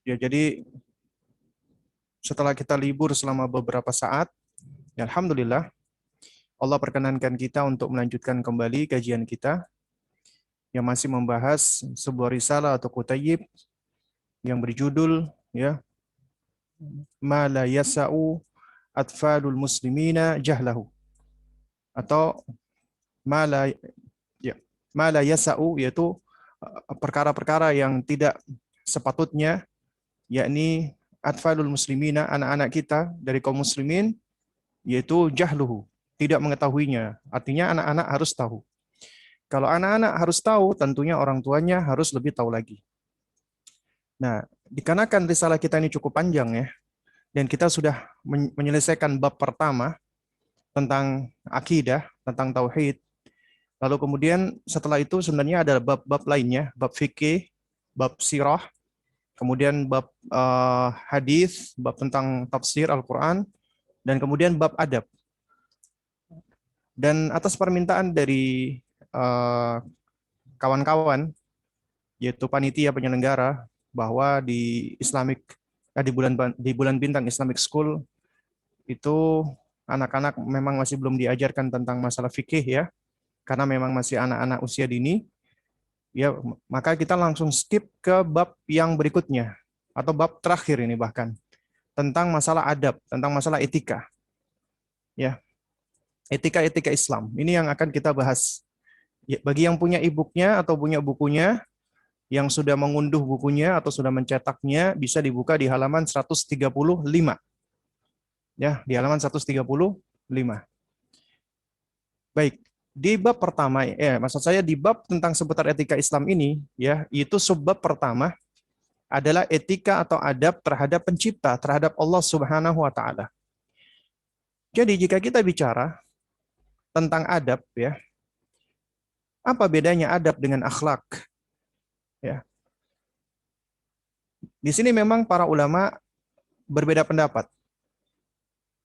Ya, jadi setelah kita libur selama beberapa saat, ya alhamdulillah Allah perkenankan kita untuk melanjutkan kembali kajian kita yang masih membahas sebuah risalah atau kutayib yang berjudul ya Ma la yasa'u atfalul muslimina jahlahu, atau ma la ya ma la yasa'u, yaitu perkara-perkara yang tidak sepatutnya, yakni atfalul muslimina, anak-anak kita dari kaum muslimin, yaitu jahluhu, tidak mengetahuinya. Artinya anak-anak harus tahu. Kalau anak-anak harus tahu, tentunya orang tuanya harus lebih tahu lagi. Nah, dikarenakan risalah kita ini cukup panjang ya, dan kita sudah menyelesaikan bab pertama tentang akidah, tentang tauhid. Lalu kemudian setelah itu sebenarnya ada bab-bab lainnya, bab fikih, bab sirah, kemudian bab hadis, bab tentang tafsir Al-Quran, dan kemudian bab adab. Dan atas permintaan dari kawan-kawan, yaitu panitia penyelenggara, bahwa di di bulan bintang Islamic School itu anak-anak memang masih belum diajarkan tentang masalah fikih ya, karena memang masih anak-anak usia dini. Ya, maka kita langsung skip ke bab yang berikutnya atau bab terakhir ini, bahkan tentang masalah adab, tentang masalah etika. Ya, etika-etika Islam. Ini yang akan kita bahas. Ya, bagi yang punya e-booknya atau punya bukunya, yang sudah mengunduh bukunya atau sudah mencetaknya, bisa dibuka di halaman 135. Ya, di halaman 135. Baik, di bab pertama, maksud saya di bab tentang seputar etika Islam ini, ya, itu subbab pertama adalah etika atau adab terhadap pencipta, terhadap Allah Subhanahu wa taala. Jadi jika kita bicara tentang adab ya, apa bedanya adab dengan akhlak? Ya. Di sini memang para ulama berbeda pendapat.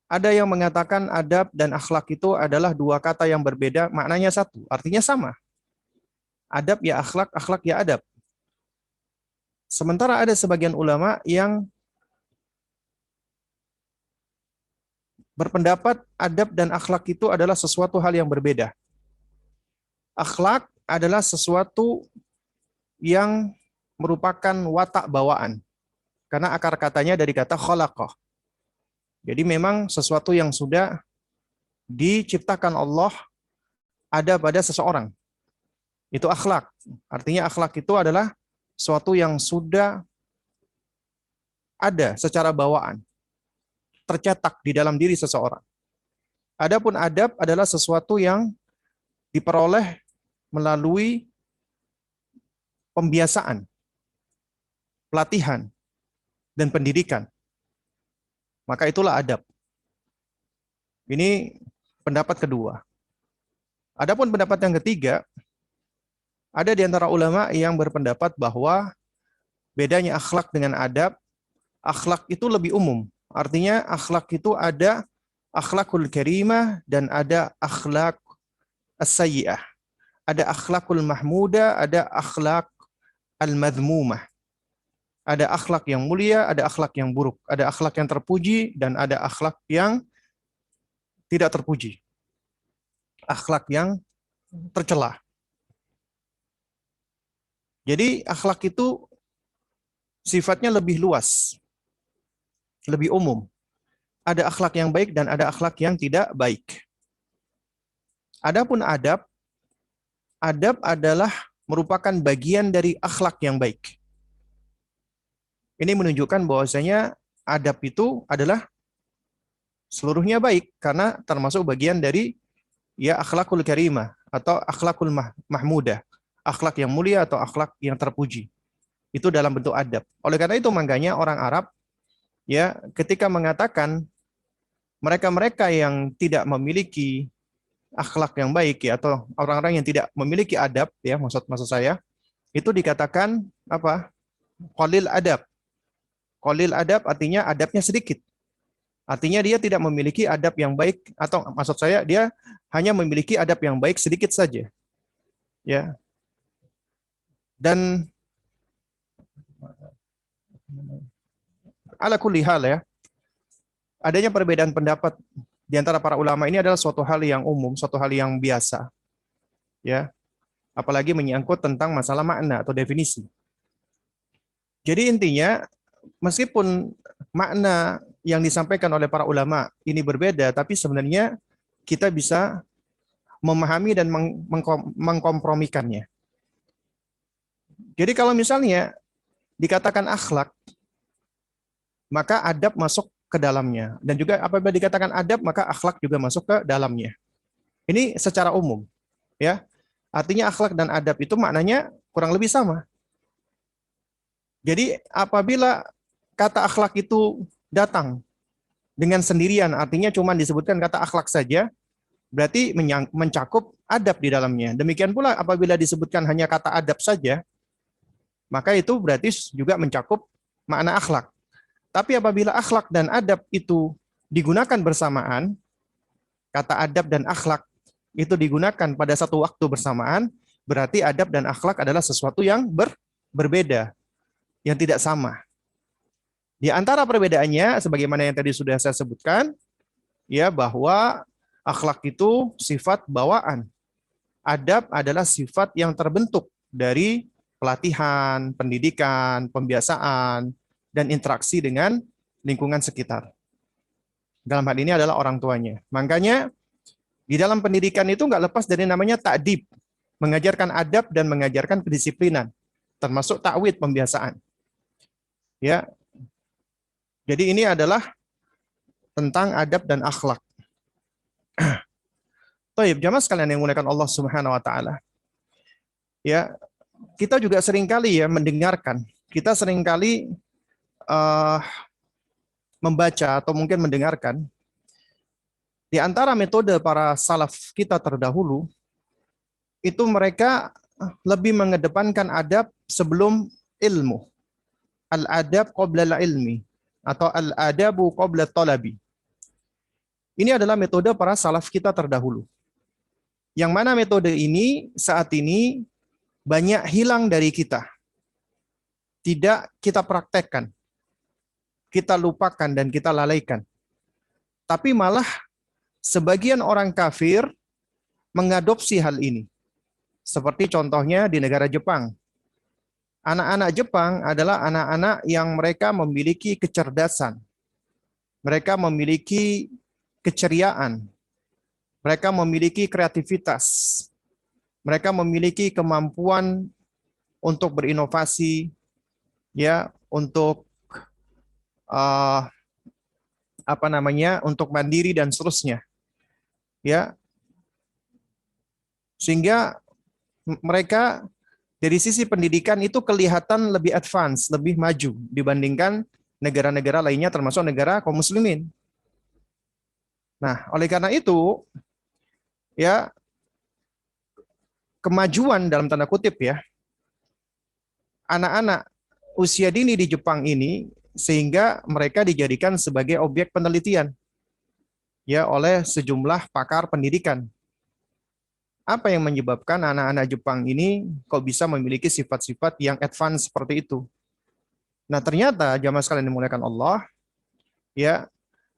Ada yang mengatakan adab dan akhlak itu adalah dua kata yang berbeda, maknanya satu, artinya sama. Adab ya akhlak, akhlak ya adab. Sementara ada sebagian ulama yang berpendapat adab dan akhlak itu adalah sesuatu hal yang berbeda. Akhlak adalah sesuatu yang merupakan watak bawaan. Karena akar katanya dari kata khalaqah. Jadi memang sesuatu yang sudah diciptakan Allah ada pada seseorang. Itu akhlak. Artinya akhlak itu adalah sesuatu yang sudah ada secara bawaan, tercetak di dalam diri seseorang. Adapun adab adalah sesuatu yang diperoleh melalui pembiasaan, pelatihan, dan pendidikan. Maka itulah adab. Ini pendapat kedua. Adapun pendapat yang ketiga, ada di antara ulama yang berpendapat bahwa bedanya akhlak dengan adab, akhlak itu lebih umum. Artinya akhlak itu ada akhlakul karimah dan ada akhlak as-sayyi'ah. Ada akhlakul mahmudah, ada akhlak al-madhmumah. Ada akhlak yang mulia, ada akhlak yang buruk. Ada akhlak yang terpuji, dan ada akhlak yang tidak terpuji. Akhlak yang tercela. Jadi akhlak itu sifatnya lebih luas, lebih umum. Ada akhlak yang baik dan ada akhlak yang tidak baik. Adapun adab, adab adalah merupakan bagian dari akhlak yang baik. Ini menunjukkan bahwasanya adab itu adalah seluruhnya baik karena termasuk bagian dari ya akhlakul karimah atau akhlakul mahmudah, akhlak yang mulia atau akhlak yang terpuji. Itu dalam bentuk adab. Oleh karena itu makanya orang Arab ya ketika mengatakan mereka-mereka yang tidak memiliki akhlak yang baik ya atau orang-orang yang tidak memiliki adab ya maksud saya itu dikatakan apa? Qalil adab. Qalil adab artinya adabnya sedikit. Artinya dia tidak memiliki adab yang baik atau maksud saya dia hanya memiliki adab yang baik sedikit saja. Ya. Dan Ala kulli hal ya, adanya perbedaan pendapat di antara para ulama ini adalah suatu hal yang umum, suatu hal yang biasa. Ya, apalagi menyangkut tentang masalah makna atau definisi. Jadi intinya, meskipun makna yang disampaikan oleh para ulama ini berbeda, tapi sebenarnya kita bisa memahami dan mengkompromikannya. Jadi kalau misalnya dikatakan akhlak, maka adab masuk ke dalamnya. Dan juga apabila dikatakan adab, maka akhlak juga masuk ke dalamnya. Ini secara umum. Ya, artinya akhlak dan adab itu maknanya kurang lebih sama. Jadi apabila kata akhlak itu datang dengan sendirian, artinya cuma disebutkan kata akhlak saja, berarti mencakup adab di dalamnya. Demikian pula apabila disebutkan hanya kata adab saja, maka itu berarti juga mencakup makna akhlak. Tapi apabila akhlak dan adab itu digunakan bersamaan, kata adab dan akhlak itu digunakan pada satu waktu bersamaan, berarti adab dan akhlak adalah sesuatu yang berbeda, yang tidak sama. Di antara perbedaannya, sebagaimana yang tadi sudah saya sebutkan, ya bahwa akhlak itu sifat bawaan. Adab adalah sifat yang terbentuk dari pelatihan, pendidikan, pembiasaan, dan interaksi dengan lingkungan sekitar. Dalam hal ini adalah orang tuanya. Makanya di dalam pendidikan itu nggak lepas dari namanya ta'dib, mengajarkan adab dan mengajarkan kedisiplinan, termasuk ta'wid, pembiasaan. Ya, jadi ini adalah tentang adab dan akhlak. Baik, jamaah sekalian yang menggunakan Allah Subhanahu wa taala. Ya, kita juga seringkali ya mendengarkan, kita seringkali membaca atau mungkin mendengarkan di antara metode para salaf kita terdahulu itu mereka lebih mengedepankan adab sebelum ilmu. Al-adab qabla al-ilmi atau al-adabu qabla talabi. Ini adalah metode para salaf kita terdahulu. Yang mana metode ini saat ini banyak hilang dari kita. Tidak kita praktekkan. Kita lupakan dan kita lalaikan. Tapi malah sebagian orang kafir mengadopsi hal ini. Seperti contohnya di negara Jepang. Anak-anak Jepang adalah anak-anak yang mereka memiliki kecerdasan. Mereka memiliki keceriaan. Mereka memiliki kreativitas. Mereka memiliki kemampuan untuk berinovasi, ya, untuk untuk mandiri dan seterusnya, ya, sehingga mereka dari sisi pendidikan itu kelihatan lebih advance, lebih maju dibandingkan negara-negara lainnya, termasuk negara kaum muslimin. Nah, oleh karena itu, ya, kemajuan dalam tanda kutip ya, anak-anak usia dini di Jepang ini sehingga mereka dijadikan sebagai objek penelitian ya oleh sejumlah pakar pendidikan. Apa yang menyebabkan anak-anak Jepang ini kok bisa memiliki sifat-sifat yang advance seperti itu? Nah, ternyata jamaah sekalian dimuliakan Allah, ya,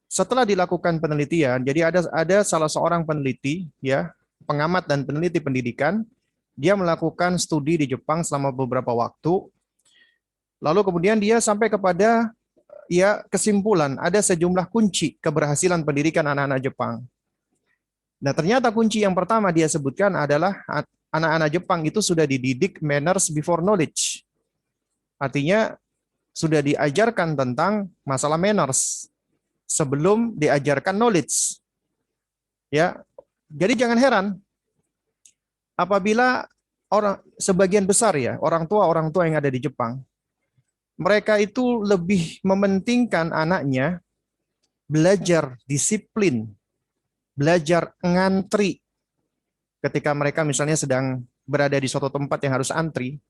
setelah dilakukan penelitian, jadi ada salah seorang peneliti, ya, pengamat dan peneliti pendidikan, dia melakukan studi di Jepang selama beberapa waktu. Lalu kemudian dia sampai kepada ya kesimpulan ada sejumlah kunci keberhasilan pendidikan anak-anak Jepang. Nah, ternyata kunci yang pertama dia sebutkan adalah anak-anak Jepang itu sudah dididik manners before knowledge. Artinya sudah diajarkan tentang masalah manners sebelum diajarkan knowledge. Ya. Jadi jangan heran apabila sebagian besar ya orang tua yang ada di Jepang, mereka itu lebih mementingkan anaknya belajar disiplin, belajar ngantri. Ketika mereka misalnya sedang berada di suatu tempat yang harus antri,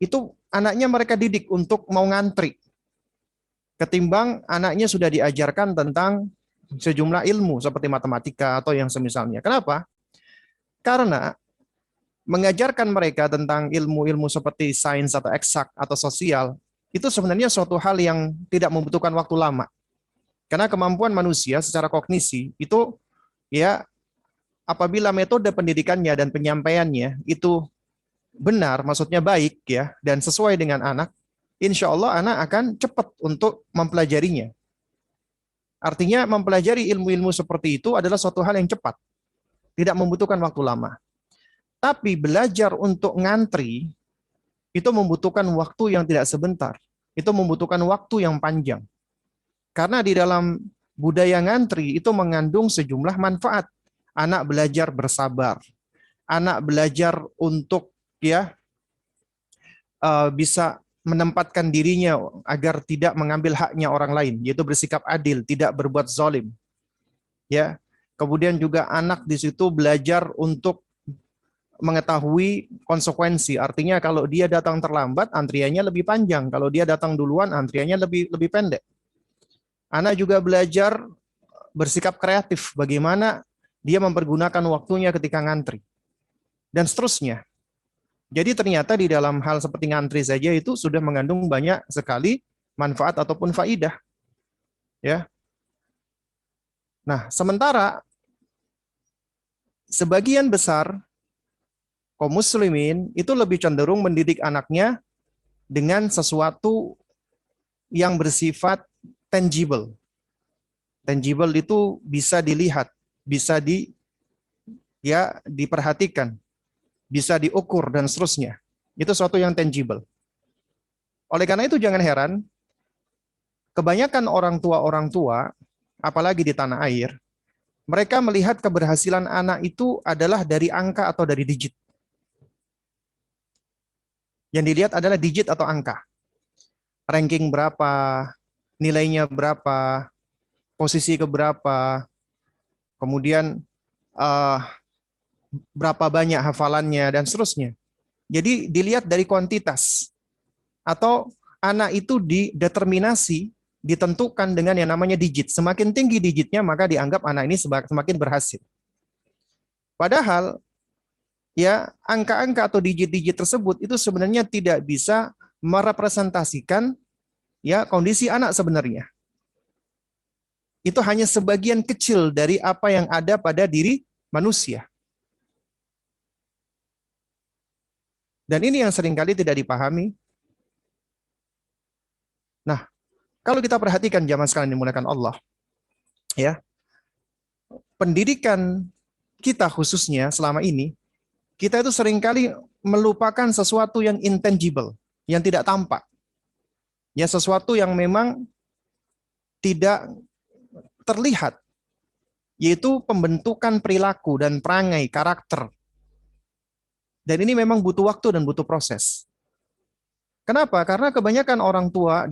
itu anaknya mereka didik untuk mau ngantri. Ketimbang anaknya sudah diajarkan tentang sejumlah ilmu seperti matematika atau yang semisalnya. Kenapa? Karena mengajarkan mereka tentang ilmu-ilmu seperti sains atau eksak atau sosial, itu sebenarnya suatu hal yang tidak membutuhkan waktu lama. Karena kemampuan manusia secara kognisi itu ya apabila metode pendidikannya dan penyampaiannya itu benar, maksudnya baik ya dan sesuai dengan anak, insya Allah anak akan cepat untuk mempelajarinya. Artinya mempelajari ilmu-ilmu seperti itu adalah suatu hal yang cepat, tidak membutuhkan waktu lama. Tapi belajar untuk ngantri itu membutuhkan waktu yang tidak sebentar. Itu membutuhkan waktu yang panjang. Karena di dalam budaya ngantri itu mengandung sejumlah manfaat. Anak belajar bersabar. Anak belajar untuk bisa menempatkan dirinya agar tidak mengambil haknya orang lain, yaitu bersikap adil, tidak berbuat zalim. Ya. Kemudian juga anak di situ belajar untuk mengetahui konsekuensi. Artinya kalau dia datang terlambat, antriannya lebih panjang. Kalau dia datang duluan, antriannya lebih pendek. Anak juga belajar bersikap kreatif. Bagaimana dia mempergunakan waktunya ketika ngantri. Dan seterusnya. Jadi ternyata di dalam hal seperti ngantri saja itu sudah mengandung banyak sekali manfaat ataupun faidah. Ya. Nah, sementara sebagian besar kaum muslimin itu lebih cenderung mendidik anaknya dengan sesuatu yang bersifat tangible. Tangible itu bisa dilihat, bisa diperhatikan, bisa diukur dan seterusnya. Itu sesuatu yang tangible. Oleh karena itu jangan heran kebanyakan orang tua, apalagi di tanah air, mereka melihat keberhasilan anak itu adalah dari angka atau dari digit. Yang dilihat adalah digit atau angka. Ranking berapa, nilainya berapa, posisi keberapa, kemudian berapa banyak hafalannya, dan seterusnya. Jadi dilihat dari kuantitas. Atau anak itu dideterminasi, ditentukan dengan yang namanya digit. Semakin tinggi digitnya, maka dianggap anak ini semakin berhasil. Padahal, ya angka-angka atau digit-digit tersebut itu sebenarnya tidak bisa merepresentasikan ya kondisi anak sebenarnya. Itu hanya sebagian kecil dari apa yang ada pada diri manusia. Dan ini yang seringkali tidak dipahami. Nah, kalau kita perhatikan zaman sekarang dimuliakan Allah, ya, pendidikan kita khususnya selama ini, kita itu seringkali melupakan sesuatu yang intangible, yang tidak tampak. Ya, sesuatu yang memang tidak terlihat, yaitu pembentukan perilaku dan perangai, karakter. Dan ini memang butuh waktu dan butuh proses. Kenapa? Karena kebanyakan orang tua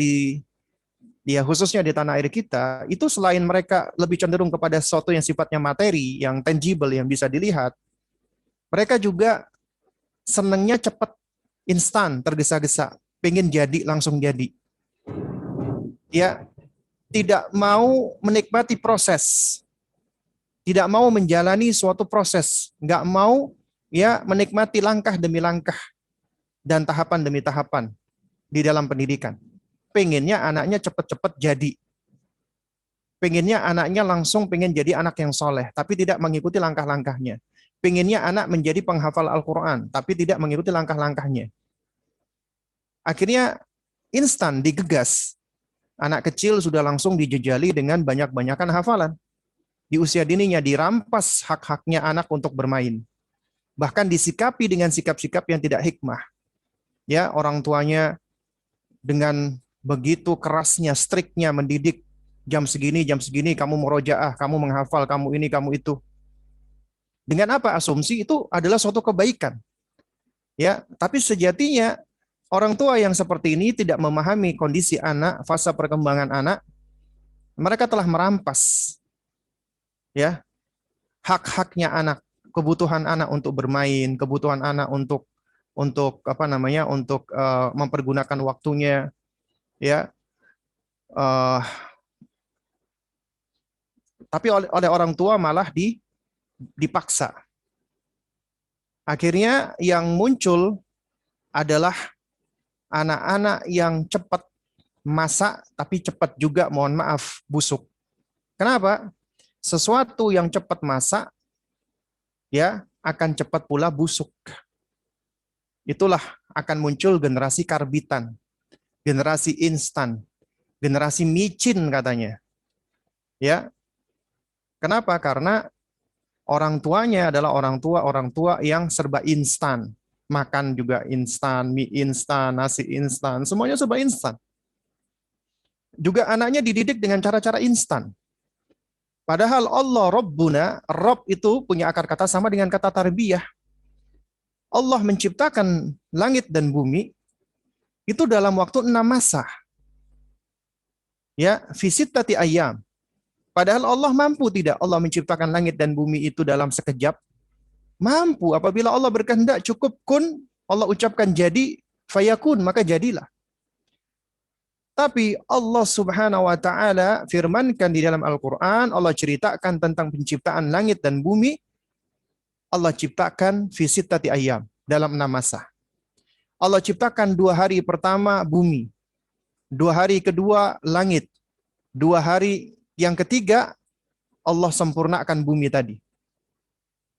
khususnya di tanah air kita, itu selain mereka lebih cenderung kepada sesuatu yang sifatnya materi, yang tangible, yang bisa dilihat, mereka juga senangnya cepat, instan, tergesa-gesa, pengen jadi, langsung jadi. Ya, tidak mau menikmati proses, tidak mau menjalani suatu proses, nggak mau ya menikmati langkah demi langkah dan tahapan demi tahapan di dalam pendidikan. Pengennya anaknya cepat-cepat jadi. Pengennya anaknya langsung pengen jadi anak yang soleh, tapi tidak mengikuti langkah-langkahnya. Pengennya anak menjadi penghafal Al-Quran, tapi tidak mengikuti langkah-langkahnya. Akhirnya instan digegas. Anak kecil sudah langsung dijejali dengan banyak-banyakan hafalan. Di usia dininya dirampas hak-haknya anak untuk bermain. Bahkan disikapi dengan sikap-sikap yang tidak hikmah. Ya, orang tuanya dengan begitu kerasnya, striknya mendidik, jam segini kamu murojaah, kamu menghafal, kamu ini, kamu itu. Dengan apa? Asumsi itu adalah suatu kebaikan. Ya, tapi sejatinya orang tua yang seperti ini tidak memahami kondisi anak, fase perkembangan anak. Mereka telah merampas ya hak-haknya anak, kebutuhan anak untuk bermain, kebutuhan anak untuk mempergunakan waktunya, ya. Tapi oleh orang tua malah dipaksa. Akhirnya yang muncul adalah anak-anak yang cepat masak, tapi cepat juga, mohon maaf, busuk. Kenapa? Sesuatu yang cepat masak, ya akan cepat pula busuk. Itulah akan muncul generasi karbitan, generasi instan, generasi micin katanya. Ya, kenapa? Karena orang tuanya adalah orang tua yang serba instan. Makan juga instan, mie instan, nasi instan, semuanya serba instan. Juga anaknya dididik dengan cara-cara instan. Padahal Allah Rabbuna, Rabb itu punya akar kata sama dengan kata tarbiyah. Allah menciptakan langit dan bumi itu dalam waktu 6 masa. Ya, fi sittati ayyam. Padahal Allah mampu tidak Allah menciptakan langit dan bumi itu dalam sekejap? Mampu. Apabila Allah berkehendak cukup kun, Allah ucapkan jadi, fayakun, maka jadilah. Tapi Allah Subhanahu wa taala firmankan di dalam Al-Qur'an, Allah ceritakan tentang penciptaan langit dan bumi. Allah ciptakan fi sittati ayyam, dalam 6 masa. Allah ciptakan 2 hari pertama bumi, 2 hari kedua langit, 2 hari yang ketiga Allah sempurnakan bumi tadi.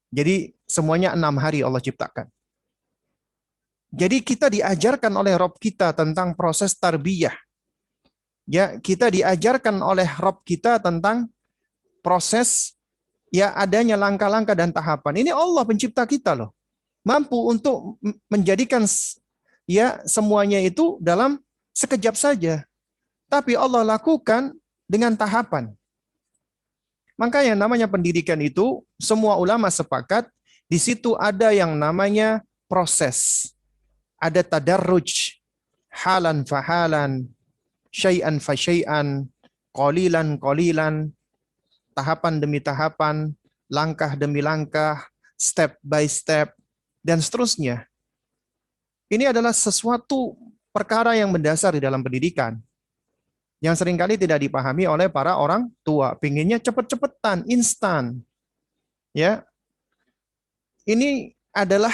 Jadi semuanya 6 hari Allah ciptakan. Jadi kita diajarkan oleh Rabb kita tentang proses tarbiyah. Ya, kita diajarkan oleh Rabb kita tentang proses ya adanya langkah-langkah dan tahapan. Ini Allah pencipta kita loh. Mampu untuk menjadikan ya semuanya itu dalam sekejap saja. Tapi Allah lakukan dengan tahapan. Makanya namanya pendidikan itu semua ulama sepakat di situ ada yang namanya proses. Ada tadarruj, halan fahalan, syai'an fa syai'an, qalilan qalilan, tahapan demi tahapan, langkah demi langkah, step by step, dan seterusnya. Ini adalah sesuatu perkara yang mendasar di dalam pendidikan, yang seringkali tidak dipahami oleh para orang tua. Pinginnya cepet-cepetan, instan. Ya, ini adalah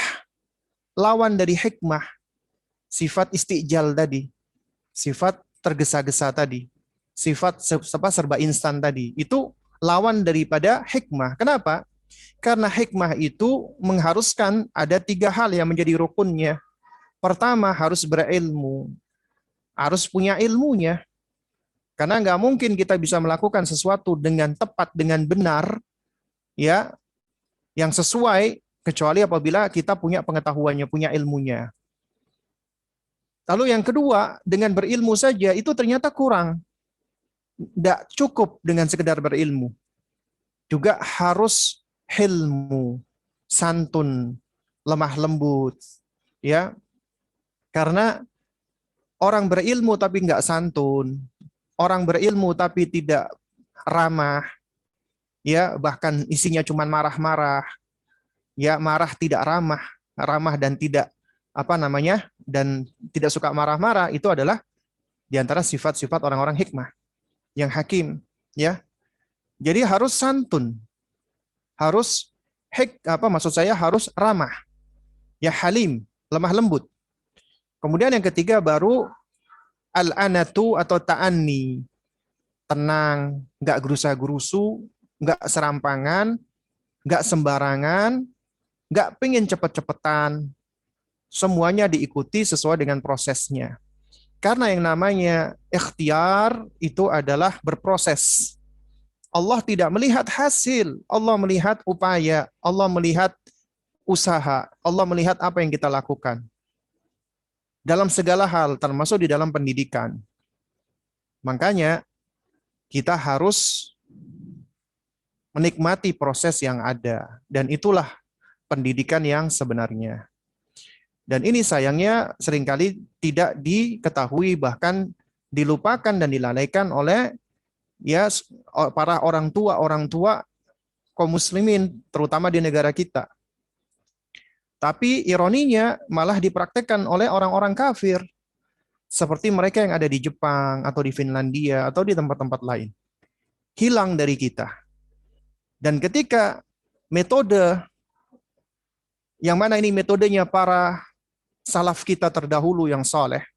lawan dari hikmah, sifat istijal tadi, sifat tergesa-gesa tadi, sifat serba instan tadi. Itu lawan daripada hikmah. Kenapa? Karena hikmah itu mengharuskan ada 3 hal yang menjadi rukunnya. Pertama, harus berilmu. Harus punya ilmunya. Karena nggak mungkin kita bisa melakukan sesuatu dengan tepat, dengan benar, ya, yang sesuai, kecuali apabila kita punya pengetahuannya, punya ilmunya. Lalu yang kedua, dengan berilmu saja itu ternyata kurang. Tidak cukup dengan sekedar berilmu. Juga harus hilmu, santun, lemah lembut, ya. Karena orang berilmu tapi nggak santun, orang berilmu tapi tidak ramah, ya bahkan isinya cuma marah-marah, ya marah tidak ramah, ramah dan tidak dan tidak suka marah-marah, itu adalah diantara sifat-sifat orang-orang hikmah yang hakim, ya. Jadi harus santun, harus harus ramah, ya halim, lemah lembut. Kemudian yang ketiga baru al-anatu atau ta'anni, tenang, nggak gerusa-gerusu, nggak serampangan, nggak sembarangan, nggak pengen cepet-cepetan. Semuanya diikuti sesuai dengan prosesnya. Karena yang namanya ikhtiar itu adalah berproses. Allah tidak melihat hasil, Allah melihat upaya, Allah melihat usaha, Allah melihat apa yang kita lakukan. Dalam segala hal, termasuk di dalam pendidikan. Makanya kita harus menikmati proses yang ada. Dan itulah pendidikan yang sebenarnya. Dan ini sayangnya seringkali tidak diketahui, bahkan dilupakan dan dilalaikan oleh ya para orang tua kaum muslimin, terutama di negara kita. Tapi ironinya malah dipraktekkan oleh orang-orang kafir. Seperti mereka yang ada di Jepang, atau di Finlandia, atau di tempat-tempat lain. Hilang dari kita. Dan ketika metode, yang mana ini metodenya para salaf kita terdahulu yang saleh,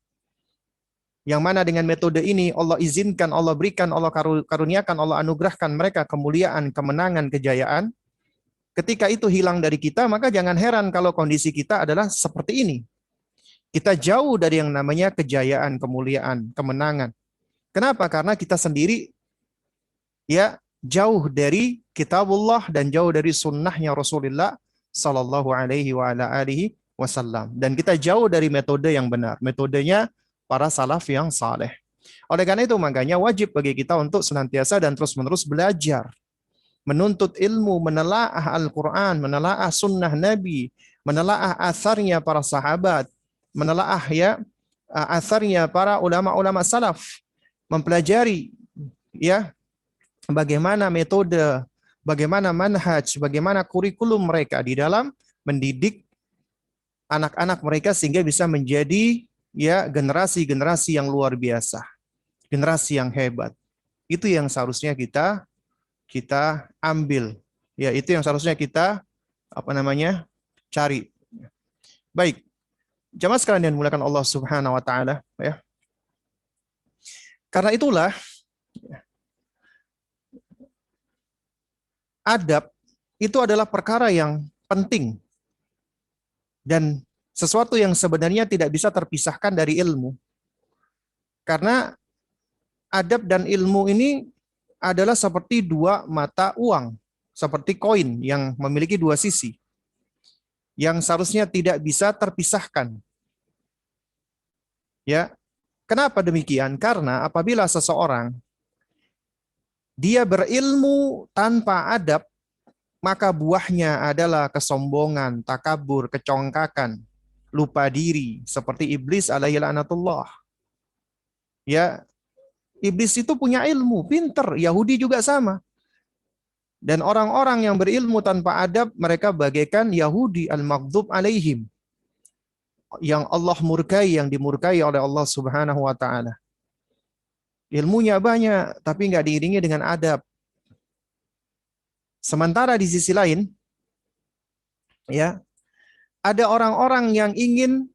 Yang mana dengan metode ini Allah izinkan, Allah berikan, Allah karuniakan, Allah anugerahkan mereka kemuliaan, kemenangan, kejayaan. Ketika itu hilang dari kita, maka jangan heran kalau kondisi kita adalah seperti ini. Kita jauh dari yang namanya kejayaan, kemuliaan, kemenangan. Kenapa? Karena kita sendiri ya jauh dari kitabullah dan jauh dari sunnahnya Rasulullah Sallallahu Alaihi Wasallam. Dan kita jauh dari metode yang benar. Metodenya para salaf yang saleh. Oleh karena itu makanya wajib bagi kita untuk senantiasa dan terus-menerus belajar, menuntut ilmu, menelaah Al-Quran, menelaah sunnah Nabi, menelaah asarnya para sahabat, menelaah ya asarnya para ulama-ulama salaf, mempelajari ya bagaimana metode, bagaimana manhaj, bagaimana kurikulum mereka di dalam mendidik anak-anak mereka sehingga bisa menjadi ya generasi-generasi yang luar biasa, generasi yang hebat. Itu yang seharusnya kita ambil. Ya, itu yang seharusnya kita cari. Baik. Jamaah sekalian yang dimuliakan Allah Subhanahu wa taala, ya. Karena itulah adab itu adalah perkara yang penting dan sesuatu yang sebenarnya tidak bisa terpisahkan dari ilmu. Karena adab dan ilmu ini adalah seperti dua mata uang, seperti koin yang memiliki dua sisi, yang seharusnya tidak bisa terpisahkan. Ya, kenapa demikian? Karena apabila seseorang dia berilmu tanpa adab, maka buahnya adalah kesombongan, takabur, kecongkakan, lupa diri, seperti iblis alaihi laknatullah. Ya, iblis itu punya ilmu, pinter, Yahudi juga sama. Dan orang-orang yang berilmu tanpa adab, mereka bagaikan Yahudi al-maghdub alaihim, yang Allah murkai, yang dimurkai oleh Allah Subhanahu wa taala. Ilmunya banyak, tapi nggak diiringi dengan adab. Sementara di sisi lain, ya, ada orang-orang yang ingin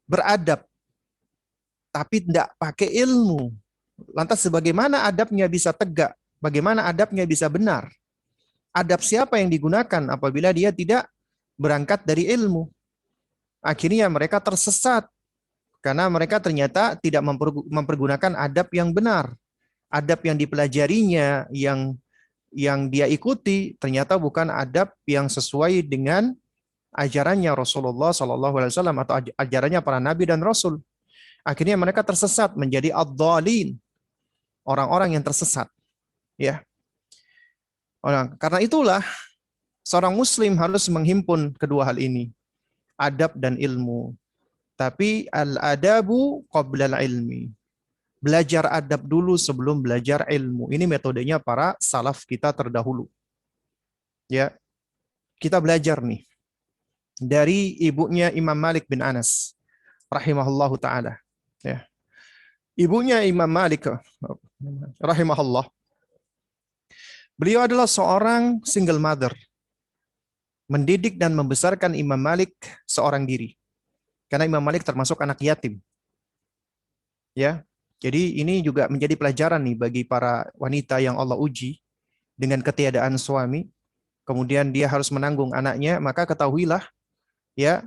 beradab, tapi tidak pakai ilmu. Lantas bagaimana adabnya bisa tegak? Bagaimana adabnya bisa benar? Adab siapa yang digunakan apabila dia tidak berangkat dari ilmu? Akhirnya mereka tersesat karena mereka ternyata tidak mempergunakan adab yang benar. Adab yang dipelajarinya, yang dia ikuti ternyata bukan adab yang sesuai dengan ajarannya Rasulullah SAW atau ajarannya para nabi dan rasul. Akhirnya mereka tersesat menjadi ad-dhalin, orang-orang yang tersesat. Ya. Karena itulah seorang muslim harus menghimpun kedua hal ini, adab dan ilmu. Tapi al-adabu qabla al-ilmi. Belajar adab dulu sebelum belajar ilmu. Ini metodenya para salaf kita terdahulu. Ya. Kita belajar nih dari ibunya Imam Malik bin Anas rahimahullahu taala. Ya. Ibunya Imam Malik rahimahullah. Beliau adalah seorang single mother. Mendidik dan membesarkan Imam Malik seorang diri. Karena Imam Malik termasuk anak yatim. Ya. Jadi ini juga menjadi pelajaran nih bagi para wanita yang Allah uji dengan ketiadaan suami, kemudian dia harus menanggung anaknya, maka ketahuilah ya,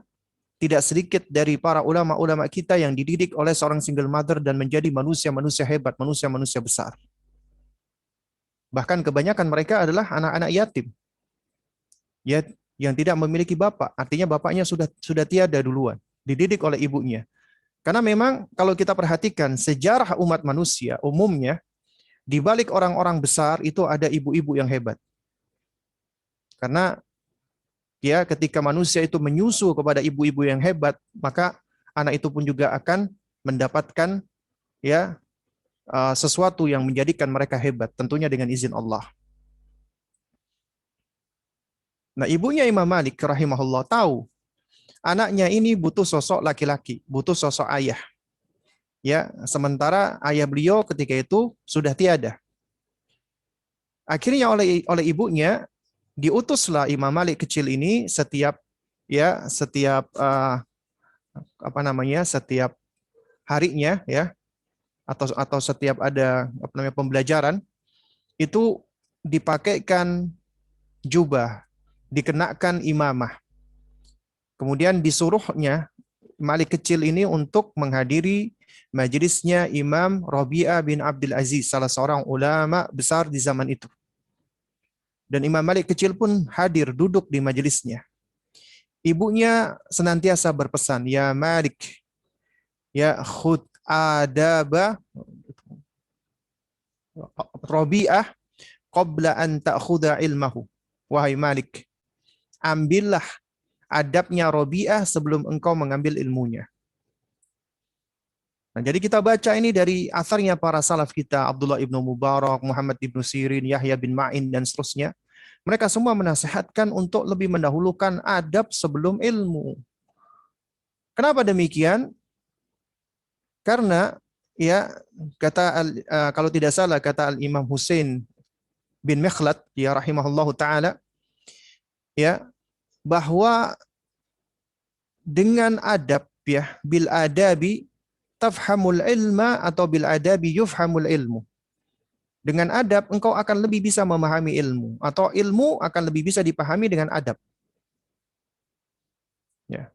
tidak sedikit dari para ulama-ulama kita yang dididik oleh seorang single mother dan menjadi manusia-manusia hebat, manusia-manusia besar. Bahkan kebanyakan mereka adalah anak-anak yatim. Ya, yang tidak memiliki bapak, artinya bapaknya sudah tiada duluan, dididik oleh ibunya. Karena memang kalau kita perhatikan sejarah umat manusia umumnya, di balik orang-orang besar itu ada ibu-ibu yang hebat. Karena ya ketika manusia itu menyusu kepada ibu-ibu yang hebat, maka anak itu pun juga akan mendapatkan ya sesuatu yang menjadikan mereka hebat, tentunya dengan izin Allah. Nah, ibunya Imam Malik rahimahullah tahu anaknya ini butuh sosok laki-laki, butuh sosok ayah. Ya, sementara ayah beliau ketika itu sudah tiada. Akhirnya oleh ibunya diutuslah Imam Malik kecil ini setiap setiap harinya ya atau setiap ada pembelajaran itu dipakaikan jubah, dikenakan imamah. Kemudian disuruhnya Malik kecil ini untuk menghadiri majelisnya Imam Rabi'ah bin Abdul Aziz, salah seorang ulama besar di zaman itu. Dan Imam Malik kecil pun hadir duduk di majelisnya. Ibunya senantiasa berpesan, ya Malik, ya khud adaba Rabi'ah qabla an ta'khudha ilmahu. Wahai Malik, ambillah adabnya Rabi'ah sebelum engkau mengambil ilmunya. Nah, jadi kita baca ini dari asarnya para salaf kita, Abdullah ibnu Mubarak, Muhammad ibnu Sirin, Yahya bin Ma'in, dan seterusnya. Mereka semua menasihatkan untuk lebih mendahulukan adab sebelum ilmu. Kenapa demikian? Karena ya kalau tidak salah kata Al-Imam Husain bin Mikhlad ya rahimahullahu taala ya bahwa dengan adab ya bil adabi tafhamul ilma atau bil adabi yufhamul ilmu. Dengan adab engkau akan lebih bisa memahami ilmu atau ilmu akan lebih bisa dipahami dengan adab. Ya.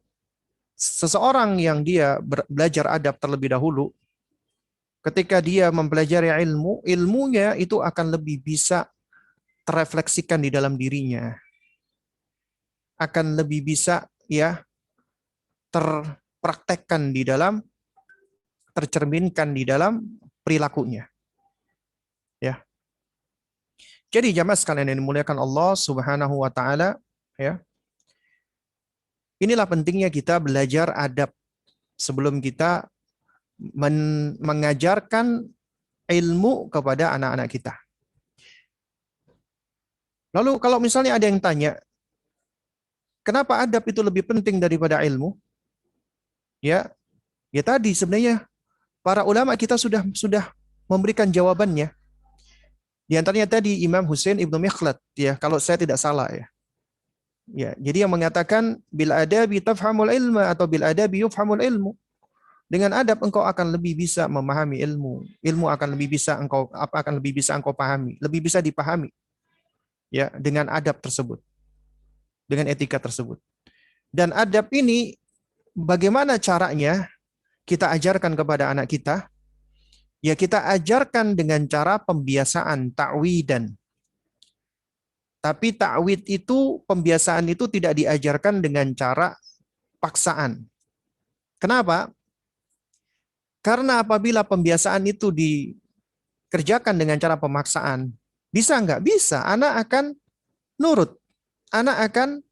Seseorang yang dia belajar adab terlebih dahulu, ketika dia mempelajari ilmu, ilmunya itu akan lebih bisa terefleksikan di dalam dirinya. Akan lebih bisa ya terpraktekkan di dalam, tercerminkan di dalam perilakunya. Ya. Jadi jamaah sekalian yang dimuliakan Allah Subhanahu wa taala, ya. Inilah pentingnya kita belajar adab sebelum kita mengajarkan ilmu kepada anak-anak kita. Lalu kalau misalnya ada yang tanya, kenapa adab itu lebih penting daripada ilmu? Ya tadi sebenarnya para ulama kita sudah memberikan jawabannya. Di antaranya tadi Imam Husain ibnu Mikhlad, ya kalau saya tidak salah ya. Ya, jadi yang mengatakan bil adabi tafhamul ilma atau bil adabi yufhamul ilmu. Dengan adab engkau akan lebih bisa memahami ilmu. Ilmu akan lebih bisa engkau pahami, lebih bisa dipahami. Ya, dengan adab tersebut. Dengan etika tersebut. Dan adab ini bagaimana caranya kita ajarkan kepada anak kita? Ya kita ajarkan dengan cara pembiasaan ta'widan. Tapi ta'wid itu, pembiasaan itu tidak diajarkan dengan cara paksaan. Kenapa? Karena apabila pembiasaan itu dikerjakan dengan cara pemaksaan, bisa nggak? Bisa. Anak akan nurut. Anak akan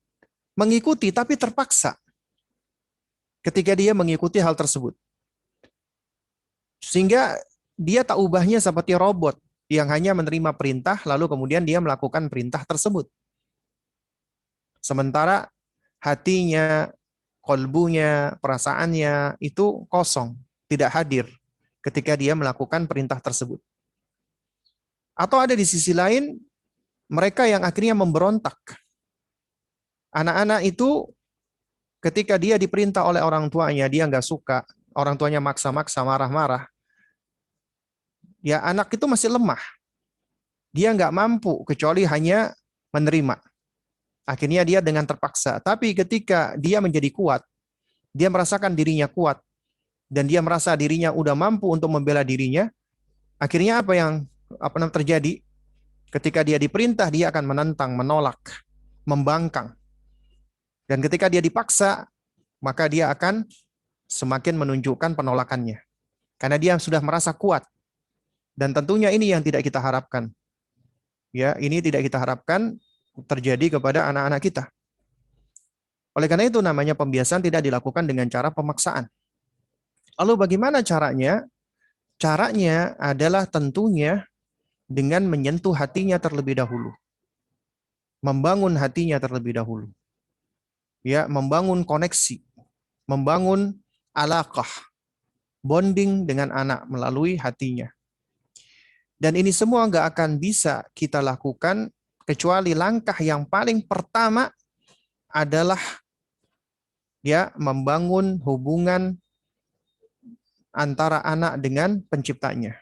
mengikuti, tapi terpaksa. Ketika dia mengikuti hal tersebut. Sehingga dia tak ubahnya seperti robot yang hanya menerima perintah lalu kemudian dia melakukan perintah tersebut. Sementara hatinya, kolbunya, perasaannya itu kosong, tidak hadir ketika dia melakukan perintah tersebut. Atau ada di sisi lain mereka yang akhirnya memberontak. Anak-anak itu ketika dia diperintah oleh orang tuanya, dia nggak suka, orang tuanya maksa-maksa, marah-marah. Ya anak itu masih lemah. Dia nggak mampu kecuali hanya menerima. Akhirnya dia dengan terpaksa. Tapi ketika dia menjadi kuat, dia merasakan dirinya kuat, dan dia merasa dirinya udah mampu untuk membela dirinya, akhirnya apa yang terjadi? Ketika dia diperintah, dia akan menentang, menolak, membangkang. Dan ketika dia dipaksa, maka dia akan semakin menunjukkan penolakannya. Karena dia sudah merasa kuat. Dan tentunya ini yang tidak kita harapkan. Ya, ini tidak kita harapkan terjadi kepada anak-anak kita. Oleh karena itu namanya pembiasaan tidak dilakukan dengan cara pemaksaan. Lalu bagaimana caranya? Caranya adalah tentunya dengan menyentuh hatinya terlebih dahulu. Membangun hatinya terlebih dahulu. Ya, membangun koneksi, membangun alaqah, bonding dengan anak melalui hatinya. Dan ini semua nggak akan bisa kita lakukan kecuali langkah yang paling pertama adalah ya membangun hubungan antara anak dengan penciptanya.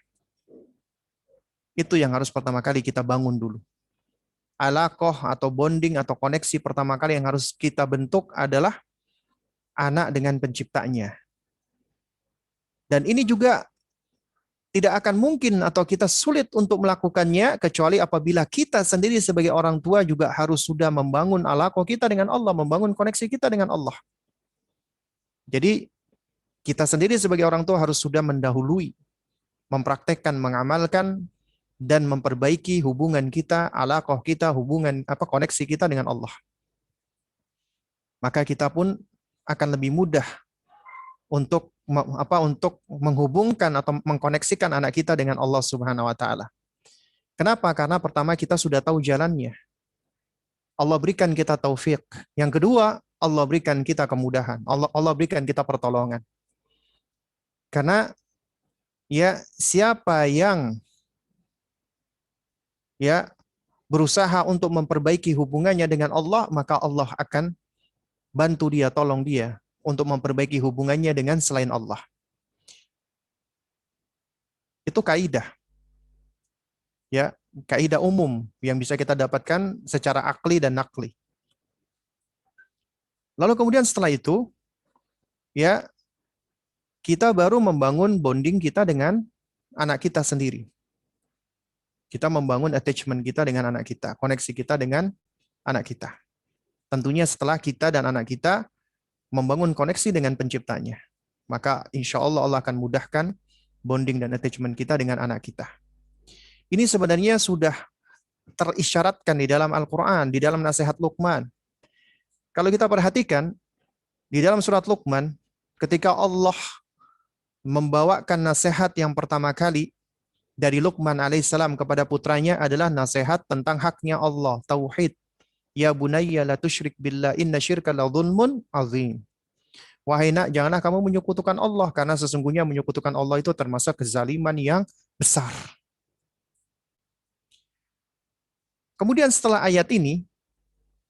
Itu yang harus pertama kali kita bangun dulu. Alaqah atau bonding atau koneksi pertama kali yang harus kita bentuk adalah anak dengan penciptanya. Dan ini juga tidak akan mungkin atau kita sulit untuk melakukannya kecuali apabila kita sendiri sebagai orang tua juga harus sudah membangun alaqah kita dengan Allah, membangun koneksi kita dengan Allah. Jadi kita sendiri sebagai orang tua harus sudah mendahului, mempraktekkan, mengamalkan, dan memperbaiki hubungan kita, alaqah kita, koneksi kita dengan Allah. Maka kita pun akan lebih mudah untuk menghubungkan atau mengkoneksikan anak kita dengan Allah Subhanahu wa taala. Kenapa? Karena pertama kita sudah tahu jalannya. Allah berikan kita taufik. Yang kedua, Allah berikan kita kemudahan. Allah berikan kita pertolongan. Karena ya siapa yang ya berusaha untuk memperbaiki hubungannya dengan Allah, maka Allah akan bantu dia, tolong dia untuk memperbaiki hubungannya dengan selain Allah. Itu kaidah. Ya, kaidah umum yang bisa kita dapatkan secara akli dan nakli. Lalu kemudian setelah itu, ya kita baru membangun bonding kita dengan anak kita sendiri. Kita membangun attachment kita dengan anak kita, koneksi kita dengan anak kita. Tentunya setelah kita dan anak kita membangun koneksi dengan penciptanya. Maka insya Allah Allah akan mudahkan bonding dan attachment kita dengan anak kita. Ini sebenarnya sudah terisyaratkan di dalam Al-Quran, di dalam nasihat Luqman. Kalau kita perhatikan, di dalam surat Luqman, ketika Allah membawakan nasihat yang pertama kali dari Luqman alaihissalam kepada putranya adalah nasihat tentang haknya Allah, tauhid. Ya bunayya la tusyrik billah inna syirka la dzulmun azim. Wahai nak, janganlah kamu menyekutukan Allah karena sesungguhnya menyekutukan Allah itu termasuk kezaliman yang besar. Kemudian setelah ayat ini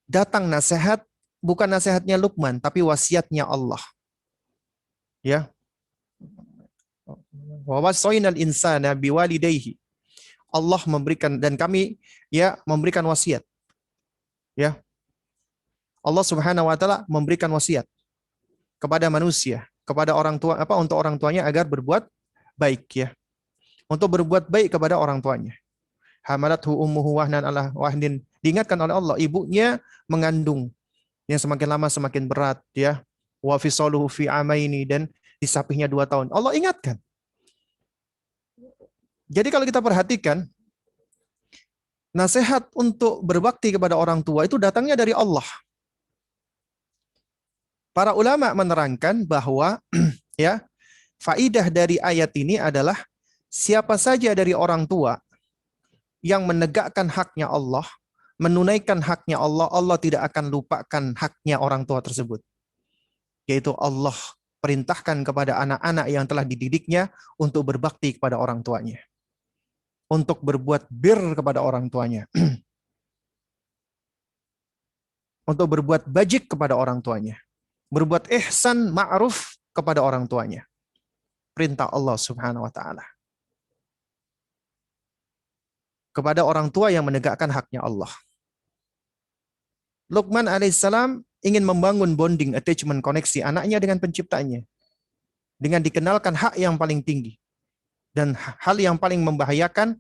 datang nasihat, bukan nasihatnya Luqman tapi wasiatnya Allah. Ya. Wa wasainal insana biwalidayhi. Allah memberikan dan kami ya memberikan wasiat. Ya. Allah Subhanahu wa taala memberikan wasiat kepada manusia, kepada orang tua untuk orang tuanya agar berbuat baik ya. Untuk berbuat baik kepada orang tuanya. Hamalathu ummuhu wahnan ala wahnin. Diingatkan oleh Allah, ibunya mengandung yang semakin lama semakin berat ya. Wa fisaluhu fi amaini, dan disapihnya 2 tahun. Allah ingatkan. Jadi kalau kita perhatikan, nasihat untuk berbakti kepada orang tua itu datangnya dari Allah. Para ulama menerangkan bahwa ya, faidah dari ayat ini adalah siapa saja dari orang tua yang menegakkan haknya Allah, menunaikan haknya Allah, Allah tidak akan lupakan haknya orang tua tersebut. Yaitu Allah perintahkan kepada anak-anak yang telah dididiknya untuk berbakti kepada orang tuanya. Untuk berbuat bir kepada orang tuanya. Untuk berbuat bajik kepada orang tuanya. Berbuat ihsan ma'ruf kepada orang tuanya. Perintah Allah Subhanahu wa taala. Kepada orang tua yang menegakkan haknya Allah. Luqman alaihissalam ingin membangun bonding, attachment, koneksi anaknya dengan penciptanya. Dengan dikenalkan hak yang paling tinggi. Dan hal yang paling membahayakan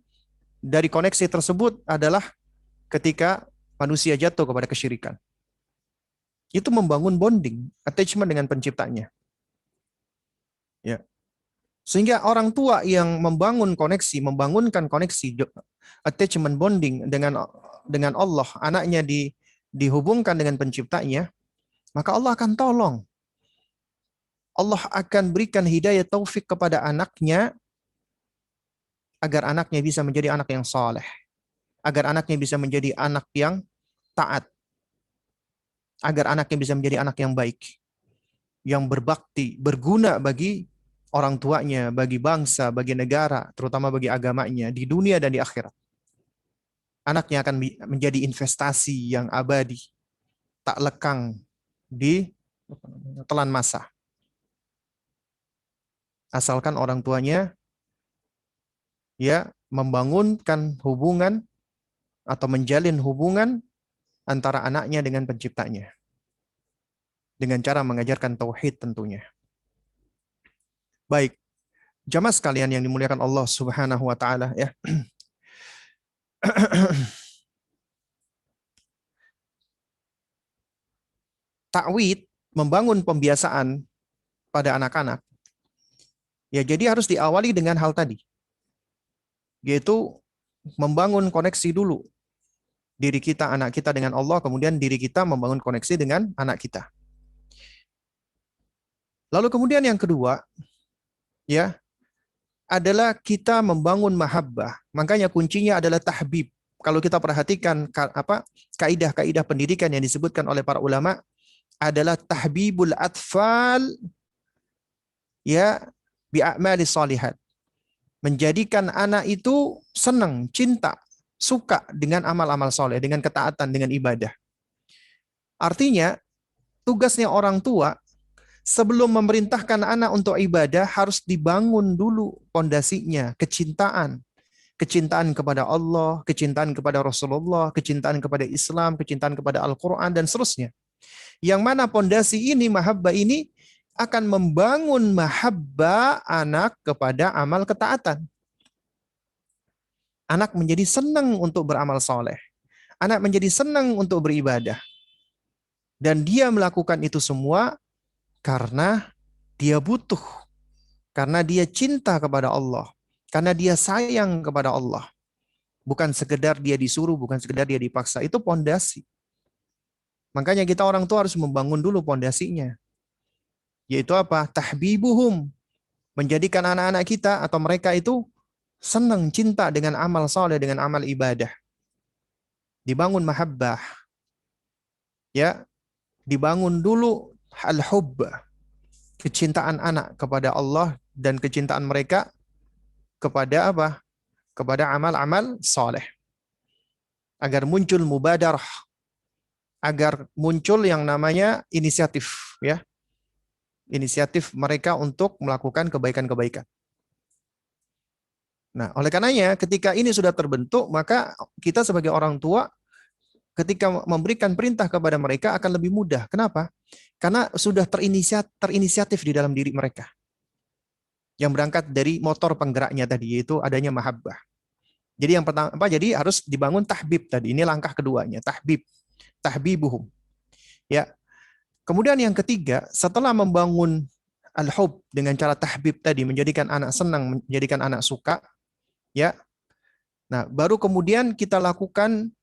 dari koneksi tersebut adalah ketika manusia jatuh kepada kesyirikan. Itu membangun bonding, attachment dengan penciptanya. Ya. Sehingga orang tua yang membangunkan koneksi, attachment bonding dengan Allah, anaknya dihubungkan dengan penciptanya, maka Allah akan tolong. Allah akan berikan hidayah taufik kepada anaknya agar anaknya bisa menjadi anak yang saleh, agar anaknya bisa menjadi anak yang taat, agar anaknya bisa menjadi anak yang baik, yang berbakti, berguna bagi orang tuanya, bagi bangsa, bagi negara, terutama bagi agamanya, di dunia dan di akhirat. Anaknya akan menjadi investasi yang abadi, tak lekang di telan masa. Asalkan orang tuanya ya membangunkan hubungan atau menjalin hubungan antara anaknya dengan penciptanya. Dengan cara mengajarkan tauhid tentunya. Baik, jamaah sekalian yang dimuliakan Allah Subhanahu wa taala ya. Takwid, membangun pembiasaan pada anak-anak. Ya, jadi harus diawali dengan hal tadi. Yaitu membangun koneksi dulu. Diri kita, anak kita dengan Allah, kemudian diri kita membangun koneksi dengan anak kita. Lalu kemudian yang kedua, ya, adalah kita membangun mahabbah. Makanya kuncinya adalah tahbib. Kalau kita perhatikan kaidah-kaidah pendidikan yang disebutkan oleh para ulama adalah tahbibul atfal ya bi'amali salihat. Menjadikan anak itu senang, cinta, suka dengan amal-amal soleh, dengan ketaatan, dengan ibadah. Artinya, tugasnya orang tua sebelum memerintahkan anak untuk ibadah harus dibangun dulu pondasinya, kecintaan. Kecintaan kepada Allah, kecintaan kepada Rasulullah, kecintaan kepada Islam, kecintaan kepada Al-Quran, dan seterusnya. Yang mana pondasi ini, mahabbah ini, akan membangun mahabbah anak kepada amal ketaatan. Anak menjadi senang untuk beramal soleh. Anak menjadi senang untuk beribadah. Dan dia melakukan itu semua karena dia butuh. Karena dia cinta kepada Allah. Karena dia sayang kepada Allah. Bukan sekedar dia disuruh, bukan sekedar dia dipaksa. Itu pondasi. Makanya kita orang tua harus membangun dulu pondasinya. Yaitu apa? Tahbibuhum. Menjadikan anak-anak kita atau mereka itu senang, cinta dengan amal soleh, dengan amal ibadah. Dibangun mahabbah. Ya, dibangun dulu al-hubb. Kecintaan anak kepada Allah dan kecintaan mereka kepada apa? Kepada amal-amal soleh. Agar muncul mubadarah. Agar muncul yang namanya inisiatif, ya. Inisiatif mereka untuk melakukan kebaikan-kebaikan. Nah, oleh karenanya ketika ini sudah terbentuk, maka kita sebagai orang tua ketika memberikan perintah kepada mereka akan lebih mudah. Kenapa? Karena sudah terinisiatif di dalam diri mereka. Yang berangkat dari motor penggeraknya tadi, yaitu adanya mahabbah. Jadi yang pertama, jadi harus dibangun tahbib tadi. Ini langkah keduanya, tahbib. Tahbibuhum. Ya. Kemudian yang ketiga, setelah membangun al-hub dengan cara tahbib tadi, menjadikan anak senang, menjadikan anak suka, ya. Nah, baru kemudian kita lakukan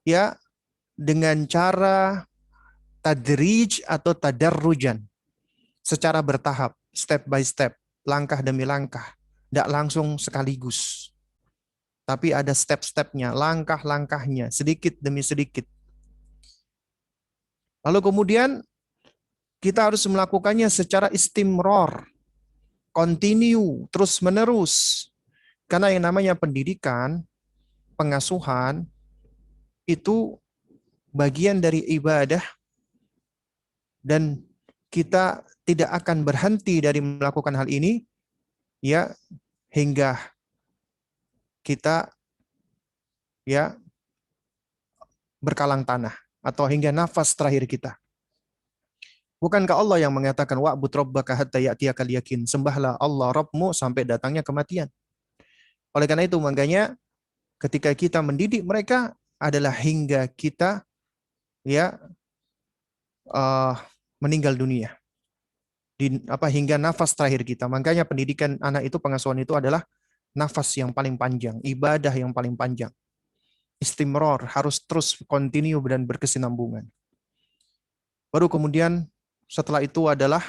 ya dengan cara tadrij atau tadarrujan, secara bertahap, step by step, langkah demi langkah, tidak langsung sekaligus. Tapi ada step-stepnya, langkah-langkahnya, sedikit demi sedikit. Lalu kemudian kita harus melakukannya secara istimror, continue, terus-menerus. Karena yang namanya pendidikan, pengasuhan, itu bagian dari ibadah dan kita tidak akan berhenti dari melakukan hal ini ya hingga kita ya berkalang tanah atau hingga nafas terakhir kita. Bukankah Allah yang mengatakan wa'bud rabbaka hatta ya'tiyakal yakin, sembahlah Allah Rabbmu sampai datangnya kematian. Oleh karena itu makanya ketika kita mendidik mereka adalah hingga kita ya meninggal dunia. Hingga nafas terakhir kita. Makanya pendidikan anak itu, pengasuhan itu adalah nafas yang paling panjang, ibadah yang paling panjang. Istimror, harus terus continue dan berkesinambungan. Baru kemudian setelah itu adalah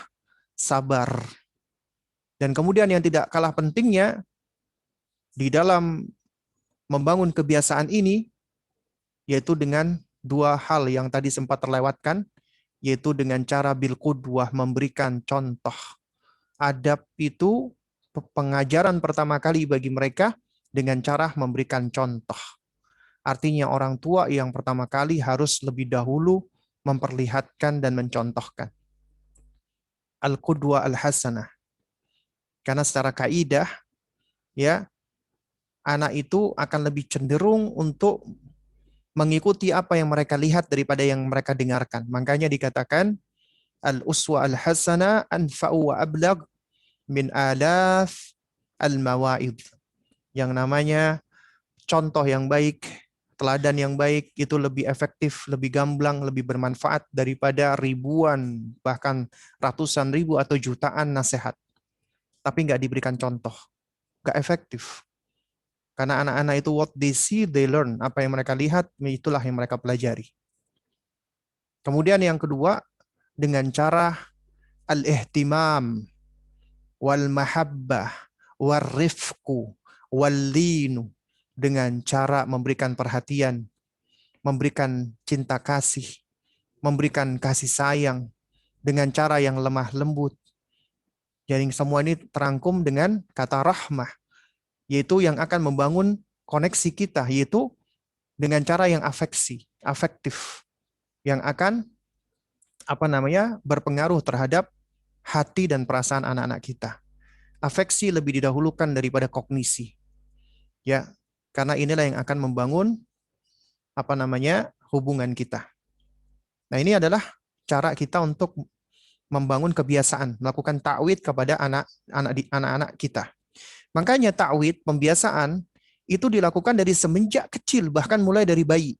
sabar. Dan kemudian yang tidak kalah pentingnya di dalam membangun kebiasaan ini yaitu dengan dua hal yang tadi sempat terlewatkan, yaitu dengan cara bil qudwah, memberikan contoh. Adab itu pengajaran pertama kali bagi mereka dengan cara memberikan contoh. Artinya orang tua yang pertama kali harus lebih dahulu memperlihatkan dan mencontohkan. Al-qudwa al-hasanah. Karena secara kaidah, ya, anak itu akan lebih cenderung untuk mengikuti apa yang mereka lihat daripada yang mereka dengarkan. Makanya dikatakan al-uswa al-hasana anfa'u wa ablag min alaf al-mawaid. Yang namanya contoh yang baik, teladan yang baik itu lebih efektif, lebih gamblang, lebih bermanfaat daripada ribuan, bahkan ratusan ribu atau jutaan nasihat. Tapi nggak diberikan contoh. Nggak efektif. Karena anak-anak itu what they see, they learn. Apa yang mereka lihat, itulah yang mereka pelajari. Kemudian yang kedua, dengan cara al-ihtimam, wal mahabbah, wal rifqu, wal linu. Dengan cara memberikan perhatian, memberikan cinta kasih, memberikan kasih sayang, dengan cara yang lemah lembut. Jadi semua ini terangkum dengan kata rahmah, yaitu yang akan membangun koneksi kita, yaitu dengan cara yang afektif, yang akan berpengaruh terhadap hati dan perasaan anak-anak kita. Afeksi lebih didahulukan daripada kognisi, ya, karena inilah yang akan membangun hubungan kita. Nah, ini adalah cara kita untuk membangun kebiasaan, melakukan ta'wid kepada anak-anak kita. Makanya ta'wid, pembiasaan, itu dilakukan dari semenjak kecil, bahkan mulai dari bayi.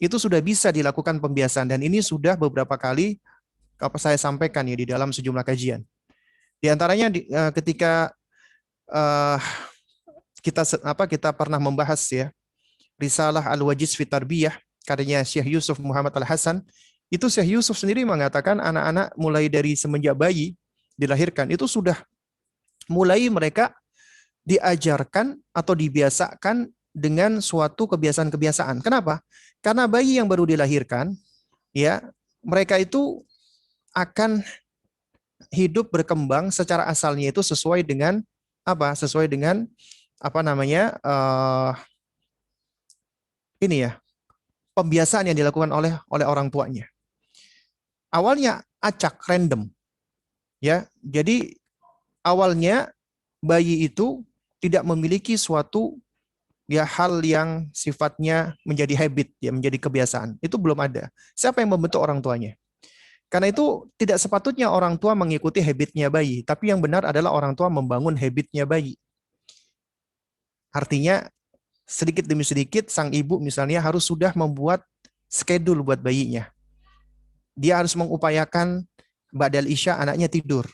Itu sudah bisa dilakukan pembiasaan, dan ini sudah beberapa kali saya sampaikan ya di dalam sejumlah kajian. Di antaranya ketika kita pernah membahas ya Risalah Al-Wajiz fi Tarbiyah karyanya Syekh Yusuf Muhammad Al-Hasan, itu Syekh Yusuf sendiri mengatakan anak-anak mulai dari semenjak bayi dilahirkan itu sudah mulai mereka diajarkan atau dibiasakan dengan suatu kebiasaan-kebiasaan. Kenapa? Karena bayi yang baru dilahirkan, ya, mereka itu akan hidup berkembang secara asalnya itu sesuai dengan Sesuai dengan pembiasaan yang dilakukan oleh orang tuanya. Awalnya acak, random, ya. Jadi awalnya bayi itu tidak memiliki suatu hal yang sifatnya menjadi habit, ya, menjadi kebiasaan. Itu belum ada. Siapa yang membentuk orang tuanya? Karena itu tidak sepatutnya orang tua mengikuti habitnya bayi, tapi yang benar adalah orang tua membangun habitnya bayi. Artinya sedikit demi sedikit sang ibu misalnya harus sudah membuat schedule buat bayinya. Dia harus mengupayakan ba'dal isya anaknya tidur.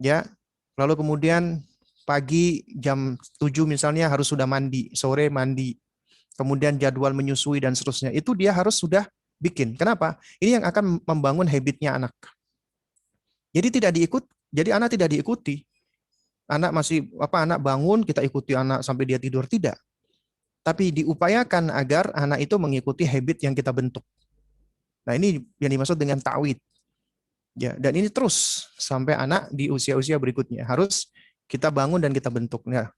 Ya. Lalu kemudian pagi jam 7 misalnya harus sudah mandi, sore mandi. Kemudian jadwal menyusui dan seterusnya. Itu dia harus sudah bikin. Kenapa? Ini yang akan membangun habitnya anak. Jadi anak tidak diikuti. Anak bangun kita ikuti anak sampai dia tidur, tidak. Tapi diupayakan agar anak itu mengikuti habit yang kita bentuk. Nah, ini yang dimaksud dengan ta'wid. Ya, dan ini terus sampai anak di usia-usia berikutnya harus kita bangun dan kita bentuk. Nah,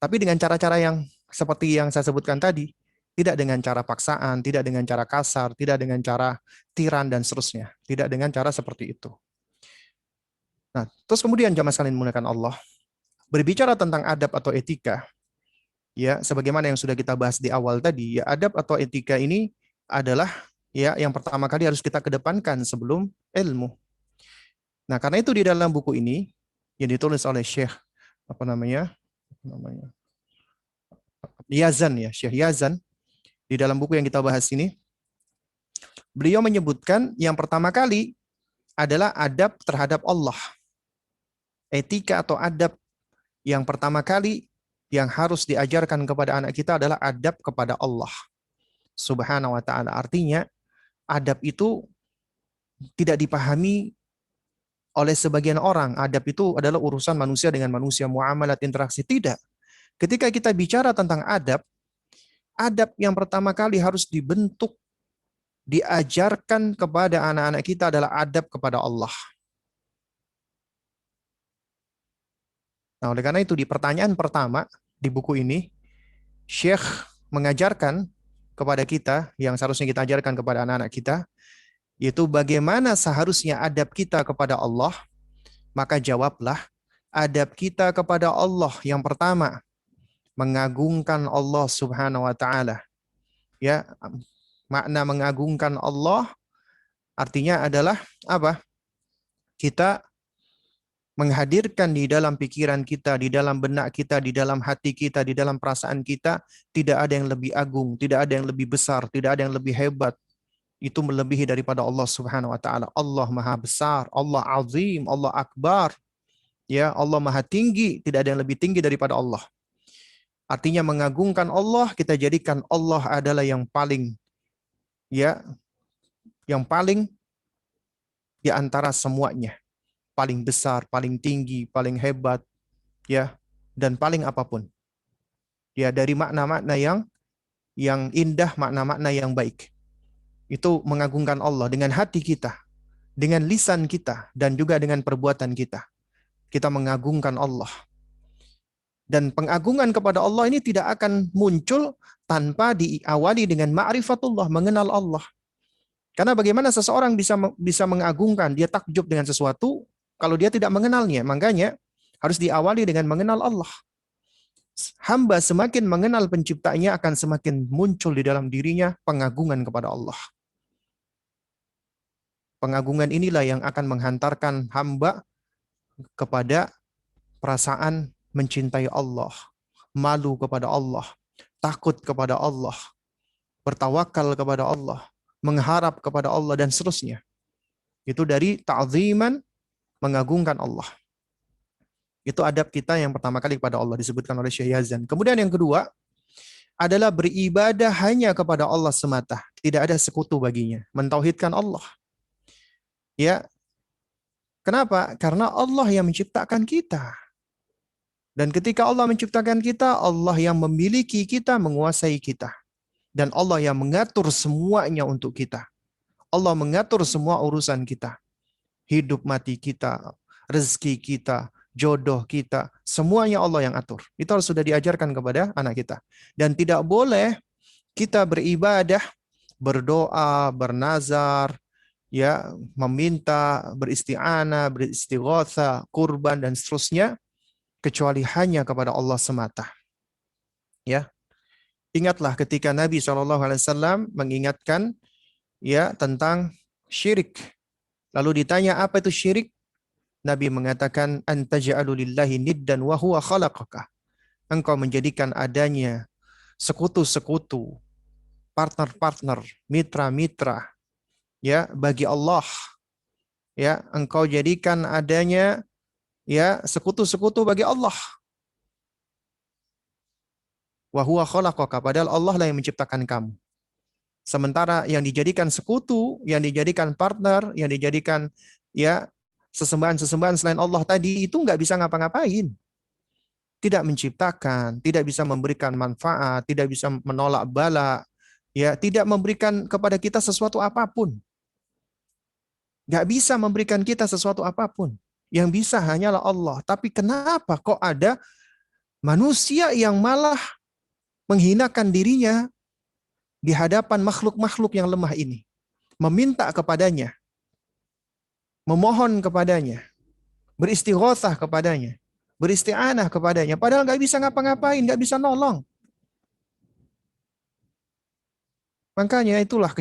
tapi dengan cara-cara yang seperti yang saya sebutkan tadi, tidak dengan cara paksaan, tidak dengan cara kasar, tidak dengan cara tiran dan seterusnya, tidak dengan cara seperti itu. Nah, terus kemudian jamaah sekalian dimuliakan Allah, berbicara tentang adab atau etika, ya, sebagaimana yang sudah kita bahas di awal tadi, ya, adab atau etika ini adalah ya yang pertama kali harus kita kedepankan sebelum ilmu. Nah, karena itu di dalam buku ini yang ditulis oleh Syekh Yazan, ya, Syekh Yazan, di dalam buku yang kita bahas ini, beliau menyebutkan yang pertama kali adalah adab terhadap Allah. Etika atau adab yang pertama kali yang harus diajarkan kepada anak kita adalah adab kepada Allah Subhanahu wa ta'ala. Artinya, adab itu tidak dipahami oleh sebagian orang. Adab itu adalah urusan manusia dengan manusia, muamalat, interaksi. Tidak. Ketika kita bicara tentang adab, adab yang pertama kali harus dibentuk, diajarkan kepada anak-anak kita adalah adab kepada Allah. Nah, oleh karena itu di pertanyaan pertama di buku ini, Syekh mengajarkan kepada kita, yang seharusnya kita ajarkan kepada anak-anak kita, yaitu bagaimana seharusnya adab kita kepada Allah. Maka jawablah, adab kita kepada Allah yang pertama, mengagungkan Allah Subhanahu wa taala. Ya, makna mengagungkan Allah artinya adalah apa? Kita menghadirkan di dalam pikiran kita, di dalam benak kita, di dalam hati kita, di dalam perasaan kita, tidak ada yang lebih agung, tidak ada yang lebih besar, tidak ada yang lebih hebat. Itu melebihi daripada Allah Subhanahu wa taala. Allah Maha Besar, Allah Azim, Allah Akbar. Ya, Allah Maha Tinggi, tidak ada yang lebih tinggi daripada Allah. Artinya mengagungkan Allah, kita jadikan Allah adalah yang paling, ya, yang paling di antara semuanya. Paling besar, paling tinggi, paling hebat, ya, dan paling apapun. Ya, dari makna-makna yang indah, makna-makna yang baik. Itu mengagungkan Allah dengan hati kita, dengan lisan kita, dan juga dengan perbuatan kita. Kita mengagungkan Allah. Dan pengagungan kepada Allah ini tidak akan muncul tanpa diawali dengan ma'rifatullah, mengenal Allah. Karena bagaimana seseorang bisa mengagungkan, dia takjub dengan sesuatu kalau dia tidak mengenalnya. Makanya harus diawali dengan mengenal Allah. Hamba semakin mengenal penciptanya akan semakin muncul di dalam dirinya pengagungan kepada Allah. Pengagungan inilah yang akan menghantarkan hamba kepada perasaan mencintai Allah, malu kepada Allah, takut kepada Allah, bertawakal kepada Allah, mengharap kepada Allah, dan seterusnya. Itu dari ta'ziman, mengagungkan Allah. Itu adab kita yang pertama kali kepada Allah, disebutkan oleh Syekh Yazan. Kemudian yang kedua adalah beribadah hanya kepada Allah semata, tidak ada sekutu baginya, mentauhidkan Allah. Ya, kenapa? Karena Allah yang menciptakan kita. Dan ketika Allah menciptakan kita, Allah yang memiliki kita, menguasai kita. Dan Allah yang mengatur semuanya untuk kita. Allah mengatur semua urusan kita. Hidup mati kita, rezeki kita, jodoh kita, semuanya Allah yang atur. Itu harus sudah diajarkan kepada anak kita. Dan tidak boleh kita beribadah, berdoa, bernazar, ya, meminta, beristi'anah, beristighatsah, kurban, dan seterusnya, kecuali hanya kepada Allah semata. Ya, ingatlah ketika Nabi SAW mengingatkan, ya, tentang syirik. Lalu ditanya apa itu syirik? Nabi mengatakan, antaja'alu lillahi niddan wa huwa khalaqaka. Engkau menjadikan adanya sekutu-sekutu, partner-partner, mitra-mitra, ya, bagi Allah. Ya, engkau jadikan adanya, ya, sekutu-sekutu bagi Allah. Wa huwa khalaqaka, padahal Allah lah yang menciptakan kamu. Sementara yang dijadikan sekutu, yang dijadikan partner, yang dijadikan, ya, sesembahan-sesembahan selain Allah tadi itu nggak bisa ngapa-ngapain. Tidak menciptakan, tidak bisa memberikan manfaat, tidak bisa menolak bala, ya, tidak memberikan kepada kita sesuatu apapun. Nggak bisa memberikan kita sesuatu apapun. Yang bisa hanyalah Allah. Tapi kenapa kok ada manusia yang malah menghinakan dirinya di hadapan makhluk-makhluk yang lemah ini? Meminta kepadanya, memohon kepadanya, beristighatsah kepadanya, beristi'anah kepadanya. Padahal nggak bisa ngapa-ngapain, nggak bisa nolong. Makanya itulah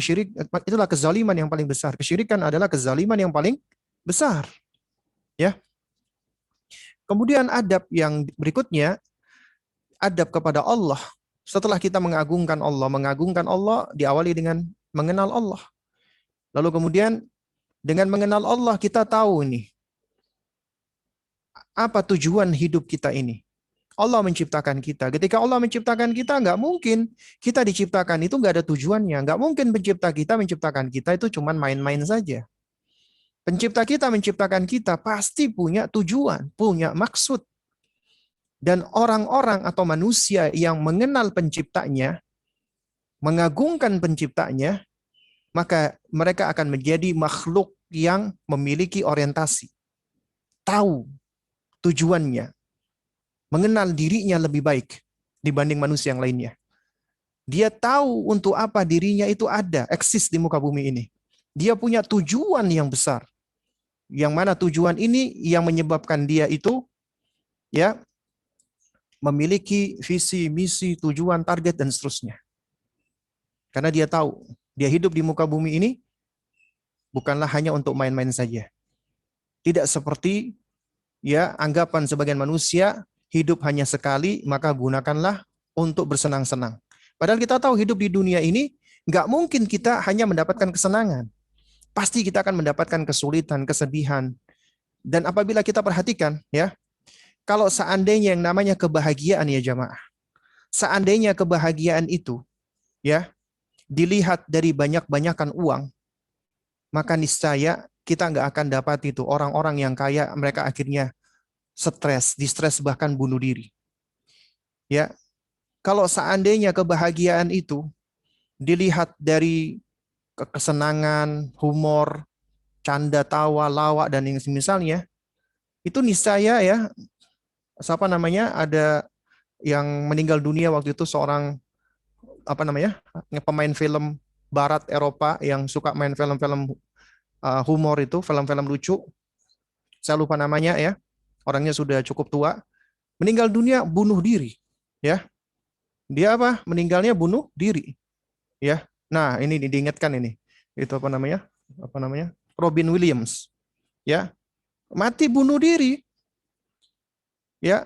kezaliman yang paling besar. Kesyirikan adalah kezaliman yang paling besar. Ya. Kemudian adab yang berikutnya, adab kepada Allah. Setelah kita mengagungkan Allah diawali dengan mengenal Allah. Lalu kemudian dengan mengenal Allah kita tahu nih, apa tujuan hidup kita ini. Allah menciptakan kita. Ketika Allah menciptakan kita, nggak mungkin kita diciptakan itu nggak ada tujuannya. Nggak mungkin pencipta kita menciptakan kita itu cuma main-main saja. Pencipta kita menciptakan kita pasti punya tujuan, punya maksud. Dan orang-orang atau manusia yang mengenal penciptanya, mengagungkan penciptanya, maka mereka akan menjadi makhluk yang memiliki orientasi. Tahu tujuannya. Mengenal dirinya lebih baik dibanding manusia yang lainnya. Dia tahu untuk apa dirinya itu ada, eksis di muka bumi ini. Dia punya tujuan yang besar. Yang mana tujuan ini yang menyebabkan dia itu ya, memiliki visi, misi, tujuan, target dan seterusnya. Karena dia tahu, dia hidup di muka bumi ini bukanlah hanya untuk main-main saja. Tidak seperti ya anggapan sebagian manusia hidup hanya sekali, maka gunakanlah untuk bersenang-senang. Padahal kita tahu hidup di dunia ini nggak mungkin kita hanya mendapatkan kesenangan. Pasti kita akan mendapatkan kesulitan, kesedihan. Dan apabila kita perhatikan, ya, kalau seandainya yang namanya kebahagiaan ya jamaah, seandainya kebahagiaan itu ya dilihat dari banyak-banyakan uang, maka niscaya kita nggak akan dapat itu orang-orang yang kaya mereka akhirnya stres, distres bahkan bunuh diri. Ya, kalau seandainya kebahagiaan itu dilihat dari kesenangan, humor, canda tawa, lawak dan yang semisalnya, itu niscaya ya, siapa namanya, ada yang meninggal dunia waktu itu seorang apa namanya, pemain film barat Eropa yang suka main film-film humor itu, film-film lucu. Saya lupa namanya ya. Orangnya sudah cukup tua. Meninggal dunia bunuh diri, ya. Dia apa? Meninggalnya bunuh diri, ya. Nah, ini diingatkan ini. Itu apa namanya? Apa namanya? Robin Williams, ya. Mati bunuh diri. Ya.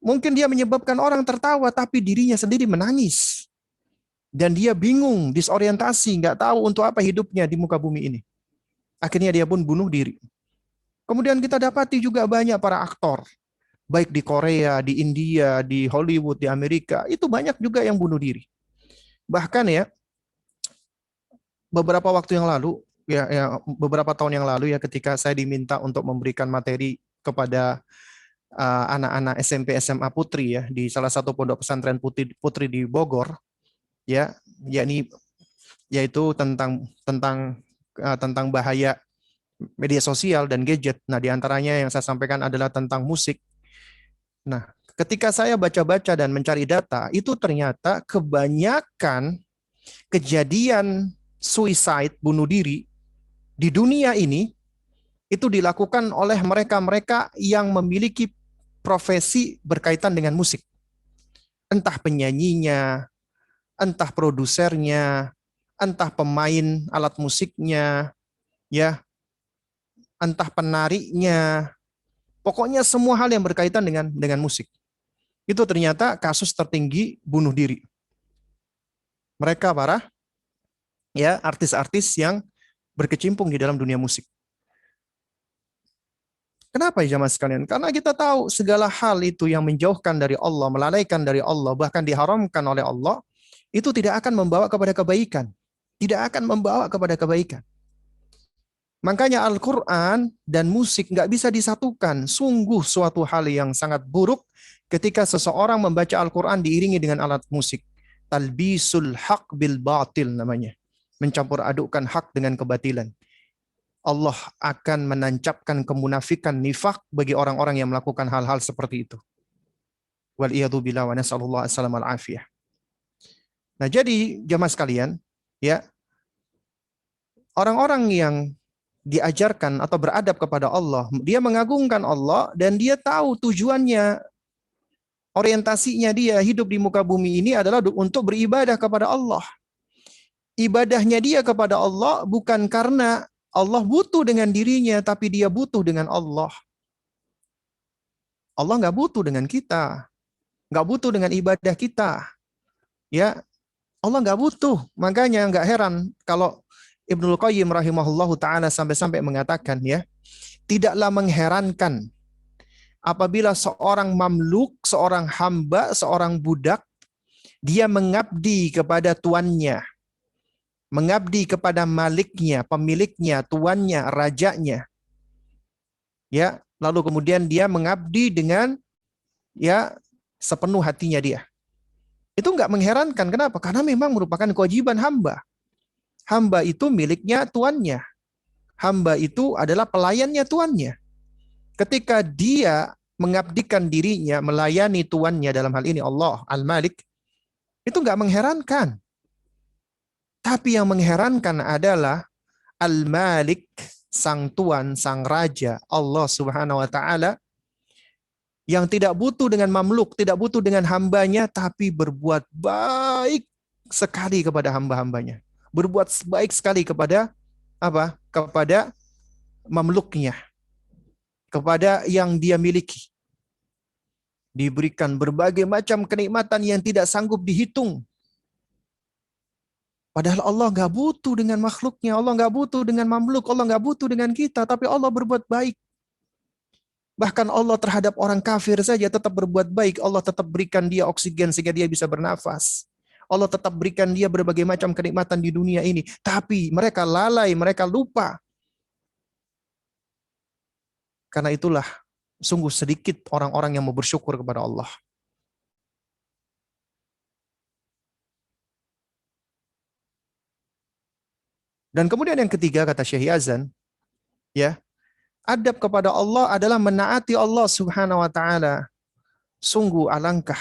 Mungkin dia menyebabkan orang tertawa tapi dirinya sendiri menangis. Dan dia bingung, disorientasi, nggak tahu untuk apa hidupnya di muka bumi ini. Akhirnya dia pun bunuh diri. Kemudian kita dapati juga banyak para aktor, baik di Korea, di India, di Hollywood, di Amerika, itu banyak juga yang bunuh diri. Bahkan ya, beberapa waktu yang lalu, beberapa tahun yang lalu ya, ketika saya diminta untuk memberikan materi kepada anak-anak SMP SMA putri ya di salah satu pondok pesantren putri di Bogor, ya, yaitu tentang bahaya media sosial dan gadget. Nah, diantaranya yang saya sampaikan adalah tentang musik. Nah, ketika saya baca-baca dan mencari data, itu ternyata kebanyakan kejadian suicide, bunuh diri, di dunia ini, itu dilakukan oleh mereka-mereka yang memiliki profesi berkaitan dengan musik. Entah penyanyinya, entah produsernya, entah pemain alat musiknya, ya, entah penariknya, pokoknya semua hal yang berkaitan dengan musik. Itu ternyata kasus tertinggi bunuh diri. Mereka para ya artis-artis yang berkecimpung di dalam dunia musik. Kenapa ya jamaah sekalian? Karena kita tahu segala hal itu yang menjauhkan dari Allah, melalaikan dari Allah, bahkan diharamkan oleh Allah, itu tidak akan membawa kepada kebaikan. Tidak akan membawa kepada kebaikan. Makanya Al-Quran dan musik nggak bisa disatukan. Sungguh suatu hal yang sangat buruk ketika seseorang membaca Al-Quran diiringi dengan alat musik. Talbisul haq bil batil namanya. Mencampur adukkan hak dengan kebatilan. Allah akan menancapkan kemunafikan, nifak bagi orang-orang yang melakukan hal-hal seperti itu. Wal'iyadzubillah wa nas'alullah as-salam al-afiyah. Nah, jadi jamaah sekalian, ya, orang-orang yang diajarkan atau beradab kepada Allah, dia mengagungkan Allah dan dia tahu tujuannya, orientasinya dia hidup di muka bumi ini adalah untuk beribadah kepada Allah. Ibadahnya dia kepada Allah bukan karena Allah butuh dengan dirinya, tapi dia butuh dengan Allah. Allah nggak butuh dengan kita, nggak butuh dengan ibadah kita. Ya, Allah nggak butuh. Makanya nggak heran kalau Ibnul Qayyim rahimahullahu ta'ala sampai-sampai mengatakan ya, tidaklah mengherankan apabila seorang mamluk, seorang hamba, seorang budak, dia mengabdi kepada tuannya, mengabdi kepada maliknya, pemiliknya, tuannya, rajanya. Ya, lalu kemudian dia mengabdi dengan ya sepenuh hatinya dia. Itu enggak mengherankan. Kenapa? Karena memang merupakan kewajiban hamba. Hamba itu miliknya tuannya. Hamba itu adalah pelayannya tuannya. Ketika dia mengabdikan dirinya melayani tuannya, dalam hal ini Allah Al-Malik, itu enggak mengherankan. Tapi yang mengherankan adalah Al-Malik, sang tuan, sang raja, Allah Subhanahu wa taala, yang tidak butuh dengan mamluk, tidak butuh dengan hambanya, tapi berbuat baik sekali kepada hamba-hambanya. Berbuat baik sekali kepada apa? Kepada mamluknya, kepada yang dia miliki. Diberikan berbagai macam kenikmatan yang tidak sanggup dihitung. Padahal Allah nggak butuh dengan makhluknya, Allah nggak butuh dengan mamluk, Allah nggak butuh dengan kita, tapi Allah berbuat baik. Bahkan Allah terhadap orang kafir saja tetap berbuat baik. Allah tetap berikan dia oksigen sehingga dia bisa bernafas. Allah tetap berikan dia berbagai macam kenikmatan di dunia ini. Tapi mereka lalai, mereka lupa. Karena itulah sungguh sedikit orang-orang yang mau bersyukur kepada Allah. Dan kemudian yang ketiga kata Syekh Yazan, ya, adab kepada Allah adalah menaati Allah Subhanahu wa taala. Sungguh alangkah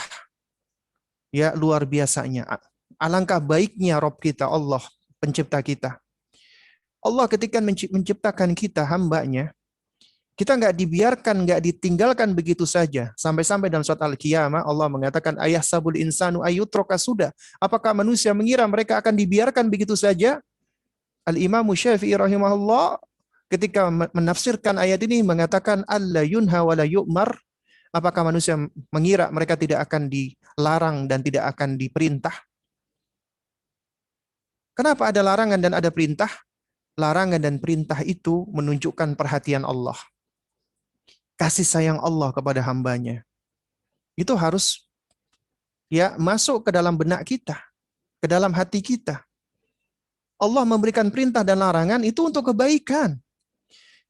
ya luar biasanya. Alangkah baiknya Rabb kita Allah, pencipta kita. Allah ketika menciptakan kita hambanya, kita nggak dibiarkan, nggak ditinggalkan begitu saja. Sampai-sampai dalam surat Al-Qiyamah Allah mengatakan ayah sabul insanu ayyutroka sudah. Apakah manusia mengira mereka akan dibiarkan begitu saja? Al-Imam Syafi'i rahimahullah ketika menafsirkan ayat ini mengatakan alla yunha wa la yu'mar. Apakah manusia mengira mereka tidak akan dilarang dan tidak akan diperintah? Kenapa ada larangan dan ada perintah? Larangan dan perintah itu menunjukkan perhatian Allah. Kasih sayang Allah kepada hambanya. Itu harus ya masuk ke dalam benak kita, ke dalam hati kita. Allah memberikan perintah dan larangan itu untuk kebaikan.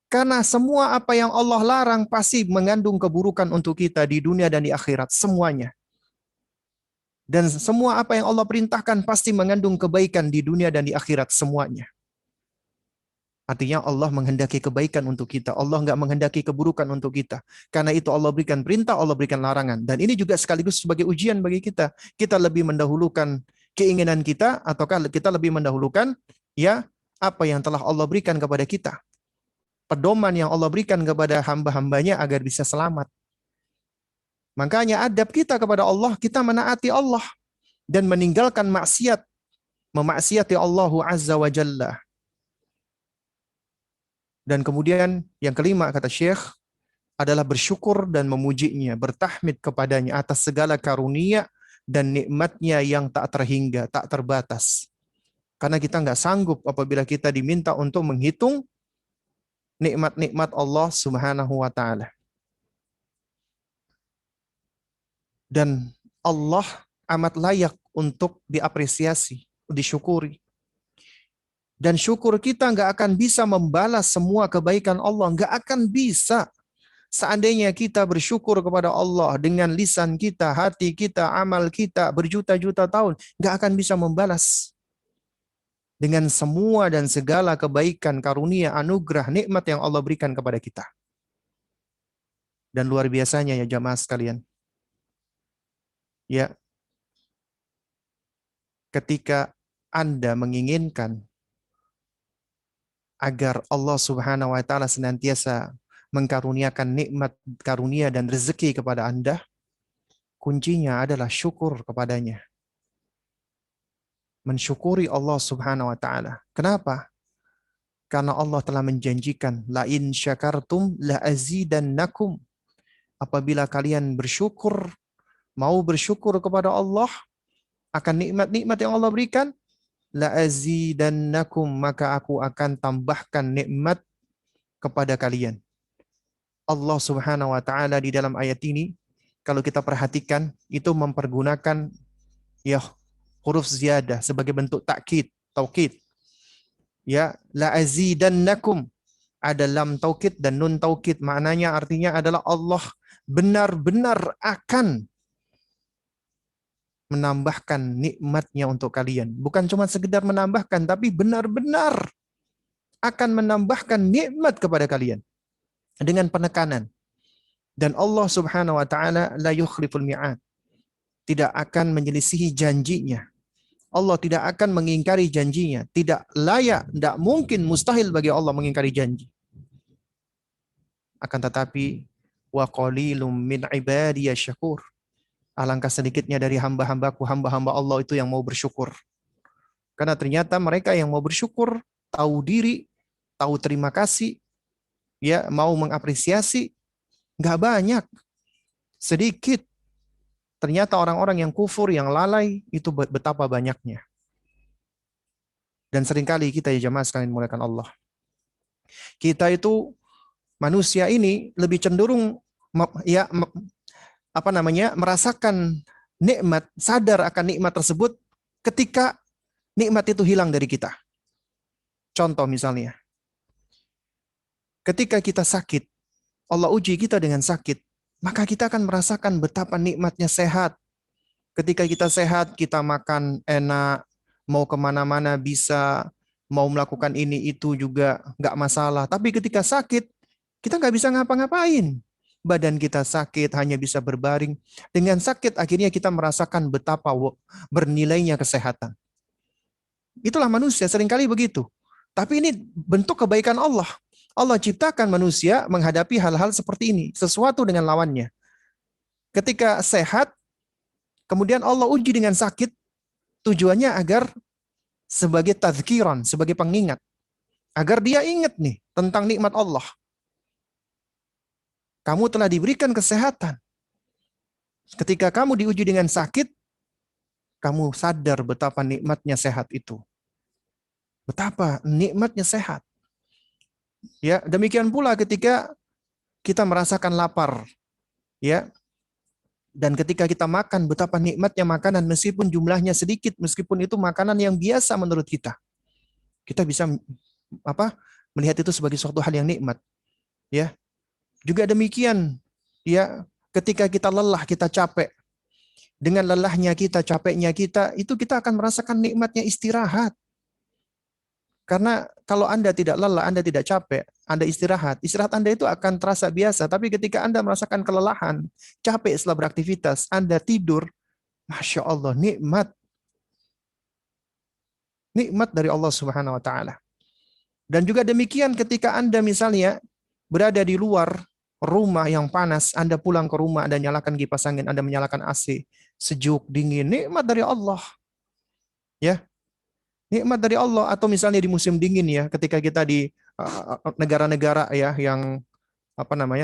Karena semua apa yang Allah larang pasti mengandung keburukan untuk kita di dunia dan di akhirat. Semuanya. Dan semua apa yang Allah perintahkan pasti mengandung kebaikan di dunia dan di akhirat. Semuanya. Artinya Allah menghendaki kebaikan untuk kita. Allah nggak menghendaki keburukan untuk kita. Karena itu Allah berikan perintah, Allah berikan larangan. Dan ini juga sekaligus sebagai ujian bagi kita. Kita lebih mendahulukan keinginan kita ataukah kita lebih mendahulukan ya apa yang telah Allah berikan kepada kita. Pedoman yang Allah berikan kepada hamba-hambanya agar bisa selamat. Makanya adab kita kepada Allah, kita menaati Allah dan meninggalkan maksiat, memaksiati Allah Azza wa Jalla. Dan kemudian yang kelima kata Syekh adalah bersyukur dan memujinya, bertahmid kepadanya atas segala karunia dan nikmatnya yang tak terhingga, tak terbatas. Karena kita nggak sanggup apabila kita diminta untuk menghitung nikmat-nikmat Allah Subhanahu wa taala. Dan Allah amat layak untuk diapresiasi, disyukuri. Dan syukur kita nggak akan bisa membalas semua kebaikan Allah, nggak akan bisa. Seandainya kita bersyukur kepada Allah dengan lisan kita, hati kita, amal kita berjuta-juta tahun, nggak akan bisa membalas dengan semua dan segala kebaikan, karunia, anugerah, nikmat yang Allah berikan kepada kita. Dan luar biasanya ya jamaah sekalian. Ya, ketika Anda menginginkan agar Allah Subhanahu wa taala senantiasa mengkaruniakan nikmat, karunia dan rezeki kepada Anda, kuncinya adalah syukur kepadanya. Mensyukuri Allah Subhanahu wa taala. Kenapa? Karena Allah telah menjanjikan, la in syakartum la azidannakum. Apabila kalian bersyukur, mau bersyukur kepada Allah akan nikmat-nikmat yang Allah berikan, la azidannakum, maka aku akan tambahkan nikmat kepada kalian. Allah Subhanahu wa taala di dalam ayat ini kalau kita perhatikan itu mempergunakan ya huruf ziyadah sebagai bentuk taukid, taukid. Ya, la azidannakum ada lam taukid dan nun taukid, maknanya artinya adalah Allah benar-benar akan menambahkan nikmatnya untuk kalian. Bukan cuma sekedar menambahkan, tapi benar-benar akan menambahkan nikmat kepada kalian. Dengan penekanan. Dan Allah Subhanahu wa taala la yukhliful mi'ad. Tidak akan menyelisihi janjinya. Allah tidak akan mengingkari janjinya. Tidak layak, tidak mungkin, mustahil bagi Allah mengingkari janji. Akan tetapi wa qalilum min ibadiyasy syakur. Alangkah sedikitnya dari hamba-hambaku, hamba-hamba Allah itu yang mau bersyukur. Karena ternyata mereka yang mau bersyukur, tahu diri, tahu terima kasih, ya mau mengapresiasi, nggak banyak, sedikit. Ternyata orang-orang yang kufur, yang lalai, itu betapa banyaknya. Dan seringkali kita ya jamaah sekalian dimuliakan Allah, kita itu manusia ini lebih cenderung merasakan nikmat, sadar akan nikmat tersebut ketika nikmat itu hilang dari kita. Contoh misalnya, ketika kita sakit, Allah uji kita dengan sakit, maka kita akan merasakan betapa nikmatnya sehat. Ketika kita sehat, kita makan enak, mau kemana-mana bisa, mau melakukan ini itu juga nggak masalah. Tapi ketika sakit, kita nggak bisa ngapa-ngapain. Badan kita sakit, hanya bisa berbaring. Dengan sakit, akhirnya kita merasakan betapa bernilainya kesehatan. Itulah manusia, seringkali begitu. Tapi ini bentuk kebaikan Allah. Allah ciptakan manusia menghadapi hal-hal seperti ini, sesuatu dengan lawannya. Ketika sehat, kemudian Allah uji dengan sakit, tujuannya agar sebagai tazkiran, sebagai pengingat. Agar dia ingat nih tentang nikmat Allah. Kamu telah diberikan kesehatan. Ketika kamu diuji dengan sakit, kamu sadar betapa nikmatnya sehat itu. Betapa nikmatnya sehat. Ya, demikian pula ketika kita merasakan lapar. Ya. Dan ketika kita makan, betapa nikmatnya makanan meskipun jumlahnya sedikit, meskipun itu makanan yang biasa menurut kita. Kita bisa melihat itu sebagai suatu hal yang nikmat. Ya. Juga demikian, ya, ketika kita lelah, kita capek. Dengan lelahnya kita, capeknya kita, itu kita akan merasakan nikmatnya istirahat. Karena kalau Anda tidak lelah, Anda tidak capek, Anda istirahat Anda itu akan terasa biasa. Tapi ketika Anda merasakan kelelahan, capek setelah beraktivitas, Anda tidur, Masya Allah, nikmat. Nikmat dari Allah Subhanahu wa Ta'ala. Dan juga demikian ketika Anda misalnya berada di luar rumah yang panas, Anda pulang ke rumah, Anda nyalakan kipas angin, Anda menyalakan AC, sejuk, dingin, nikmat dari Allah. Ya, nikmat dari Allah. Atau misalnya di musim dingin ya, ketika kita di negara-negara ya yang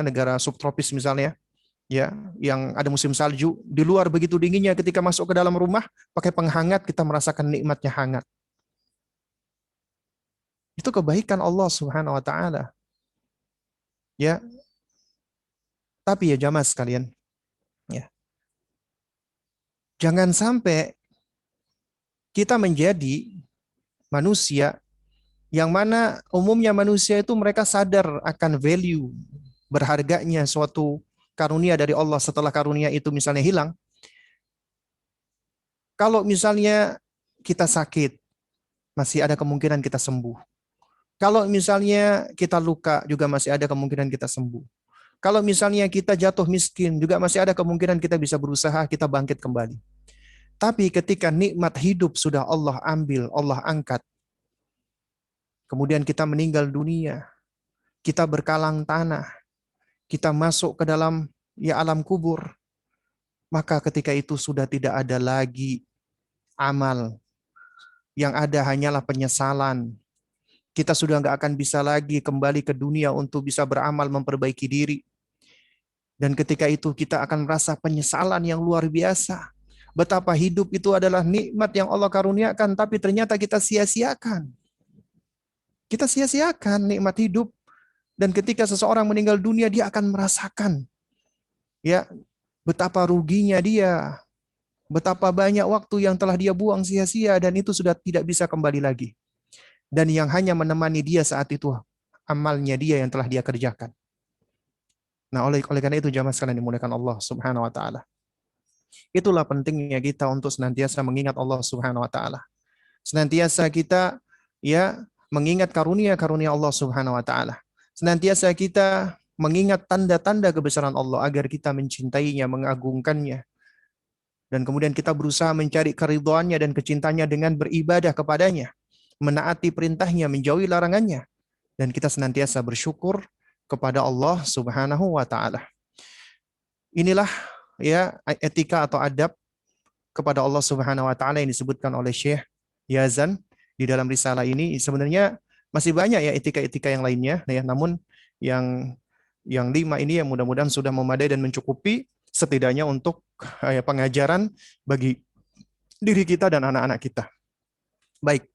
negara subtropis misalnya, ya, yang ada musim salju, di luar begitu dinginnya, ketika masuk ke dalam rumah pakai penghangat, kita merasakan nikmatnya hangat. Itu kebaikan Allah Subhanahu wa Ta'ala. Ya. Tapi ya jamaah sekalian, ya, jangan sampai kita menjadi manusia yang mana umumnya manusia itu mereka sadar akan value, berharganya suatu karunia dari Allah setelah karunia itu misalnya hilang. Kalau misalnya kita sakit, masih ada kemungkinan kita sembuh. Kalau misalnya kita luka, juga masih ada kemungkinan kita sembuh. Kalau misalnya kita jatuh miskin, juga masih ada kemungkinan kita bisa berusaha, kita bangkit kembali. Tapi ketika nikmat hidup sudah Allah ambil, Allah angkat, kemudian kita meninggal dunia, kita berkalang tanah, kita masuk ke dalam alam kubur, maka ketika itu sudah tidak ada lagi amal. Yang ada hanyalah penyesalan. Kita sudah nggak akan bisa lagi kembali ke dunia untuk bisa beramal, memperbaiki diri. Dan ketika itu kita akan merasa penyesalan yang luar biasa. Betapa hidup itu adalah nikmat yang Allah karuniakan, tapi ternyata kita sia-siakan. Kita sia-siakan nikmat hidup. Dan ketika seseorang meninggal dunia, dia akan merasakan ya betapa ruginya dia. Betapa banyak waktu yang telah dia buang sia-sia, dan itu sudah tidak bisa kembali lagi. Dan yang hanya menemani dia saat itu, amalnya dia yang telah dia kerjakan. Nah, oleh karena itu jamaah sekalian dimuliakan Allah Subhanahu wa Ta'ala. Itulah pentingnya kita untuk senantiasa mengingat Allah Subhanahu wa Ta'ala. Senantiasa kita ya mengingat karunia-karunia Allah Subhanahu wa Ta'ala. Senantiasa kita mengingat tanda-tanda kebesaran Allah agar kita mencintainya, mengagungkannya. Dan kemudian kita berusaha mencari keridhaannya dan kecintaannya dengan beribadah kepadanya, menaati perintahnya, menjauhi larangannya. Dan kita senantiasa bersyukur kepada Allah Subhanahu wa Ta'ala. Inilah ya etika atau adab kepada Allah Subhanahu wa taala yang disebutkan oleh Syekh Yazan di dalam risalah ini. Sebenarnya masih banyak ya etika-etika yang lainnya ya, namun yang 5 ini yang mudah-mudahan sudah memadai dan mencukupi setidaknya untuk pengajaran bagi diri kita dan anak-anak kita. Baik,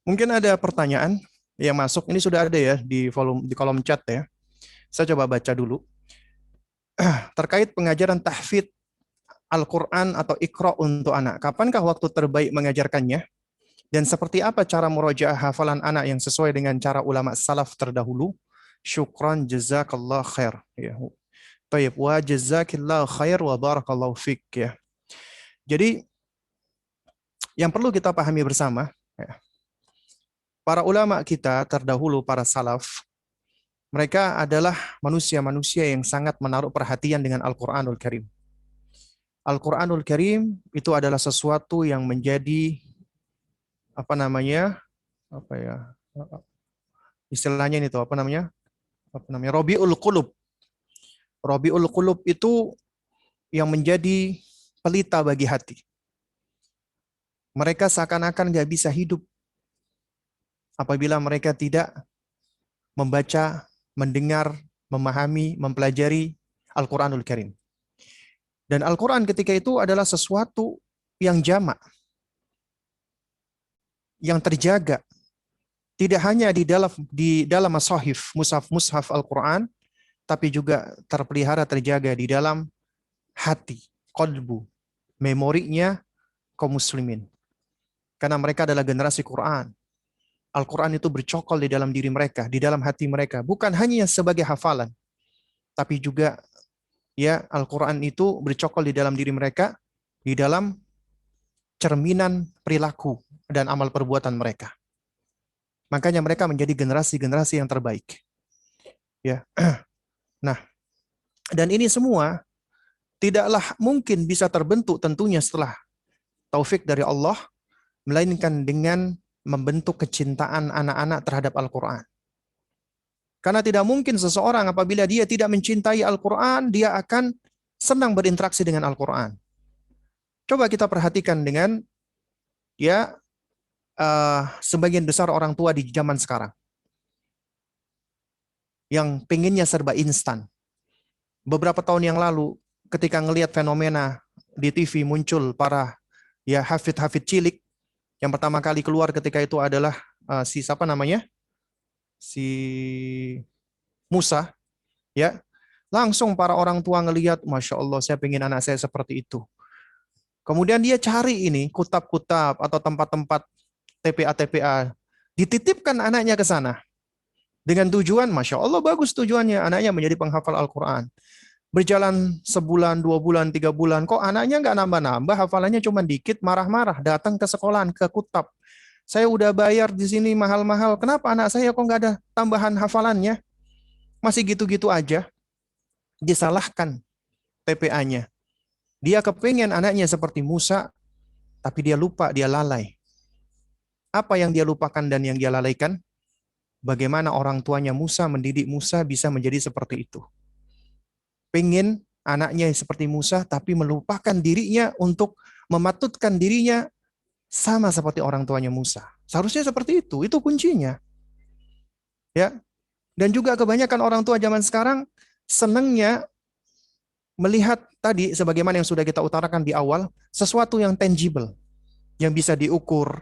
mungkin ada pertanyaan yang masuk. Ini sudah ada ya di kolom chat ya. Saya coba baca dulu. Terkait pengajaran tahfidz Al-Quran atau Iqra untuk anak. Kapankah waktu terbaik mengajarkannya? Dan seperti apa cara murojaah hafalan anak yang sesuai dengan cara ulama salaf terdahulu? Syukran jazakallah khair. Ya. Tayyib wa jazakillah khair wa barakallahu fik ya. Jadi yang perlu kita pahami bersama, ya, para ulama kita terdahulu, para salaf, mereka adalah manusia-manusia yang sangat menaruh perhatian dengan Al-Quranul Karim. Al-Quranul Karim itu adalah sesuatu yang menjadi apa namanya, apa ya, istilahnya ini tuh apa namanya, Robiul Qulub. Robiul Qulub itu yang menjadi pelita bagi hati. Mereka seakan-akan nggak bisa hidup apabila mereka tidak membaca, mendengar, memahami, mempelajari Al-Quranul Karim. Dan Al-Quran ketika itu adalah sesuatu yang jamak, yang terjaga. Tidak hanya di dalam masahif, mushaf Al-Quran, tapi juga terpelihara, terjaga di dalam hati, qalbu, memorinya kaum muslimin. Karena mereka adalah generasi Quran. Al-Quran itu bercokol di dalam diri mereka, di dalam hati mereka. Bukan hanya sebagai hafalan, tapi juga ya Al-Quran itu bercokol di dalam diri mereka, di dalam cerminan perilaku dan amal perbuatan mereka. Makanya mereka menjadi generasi-generasi yang terbaik. Ya. Nah, dan ini semua tidaklah mungkin bisa terbentuk tentunya setelah taufik dari Allah, melainkan dengan membentuk kecintaan anak-anak terhadap Al-Quran. Karena tidak mungkin seseorang apabila dia tidak mencintai Al-Quran, dia akan senang berinteraksi dengan Al-Quran. Coba kita perhatikan dengan ya sebagian besar orang tua di zaman sekarang yang pengennya serba instan. Beberapa tahun yang lalu, ketika ngelihat fenomena di TV muncul para ya hafid-hafid cilik, yang pertama kali keluar ketika itu adalah si siapa namanya? Si Musa, ya. Langsung para orang tua ngelihat, Masya Allah, saya pengen anak saya seperti itu. Kemudian dia cari ini, kutab-kutab atau tempat-tempat TPA-TPA. Dititipkan anaknya ke sana. Dengan tujuan, Masya Allah, bagus tujuannya. Anaknya menjadi penghafal Al-Quran. Berjalan sebulan, 2 bulan, 3 bulan. Kok anaknya nggak nambah-nambah, hafalannya cuma dikit, marah-marah. Datang ke sekolahan, ke kutab. Saya udah bayar di sini mahal-mahal. Kenapa anak saya kok nggak ada tambahan hafalannya? Masih gitu-gitu aja. Disalahkan TPA-nya. Dia kepengen anaknya seperti Musa, tapi dia lupa, dia lalai. Apa yang dia lupakan dan yang dia lalaikan? Bagaimana orang tuanya Musa mendidik Musa bisa menjadi seperti itu. Pengen anaknya seperti Musa, tapi melupakan dirinya untuk mematutkan dirinya sama seperti orang tuanya Musa. Seharusnya seperti itu kuncinya. Ya. Dan juga kebanyakan orang tua zaman sekarang senangnya melihat tadi, sebagaimana yang sudah kita utarakan di awal, sesuatu yang tangible, yang bisa diukur,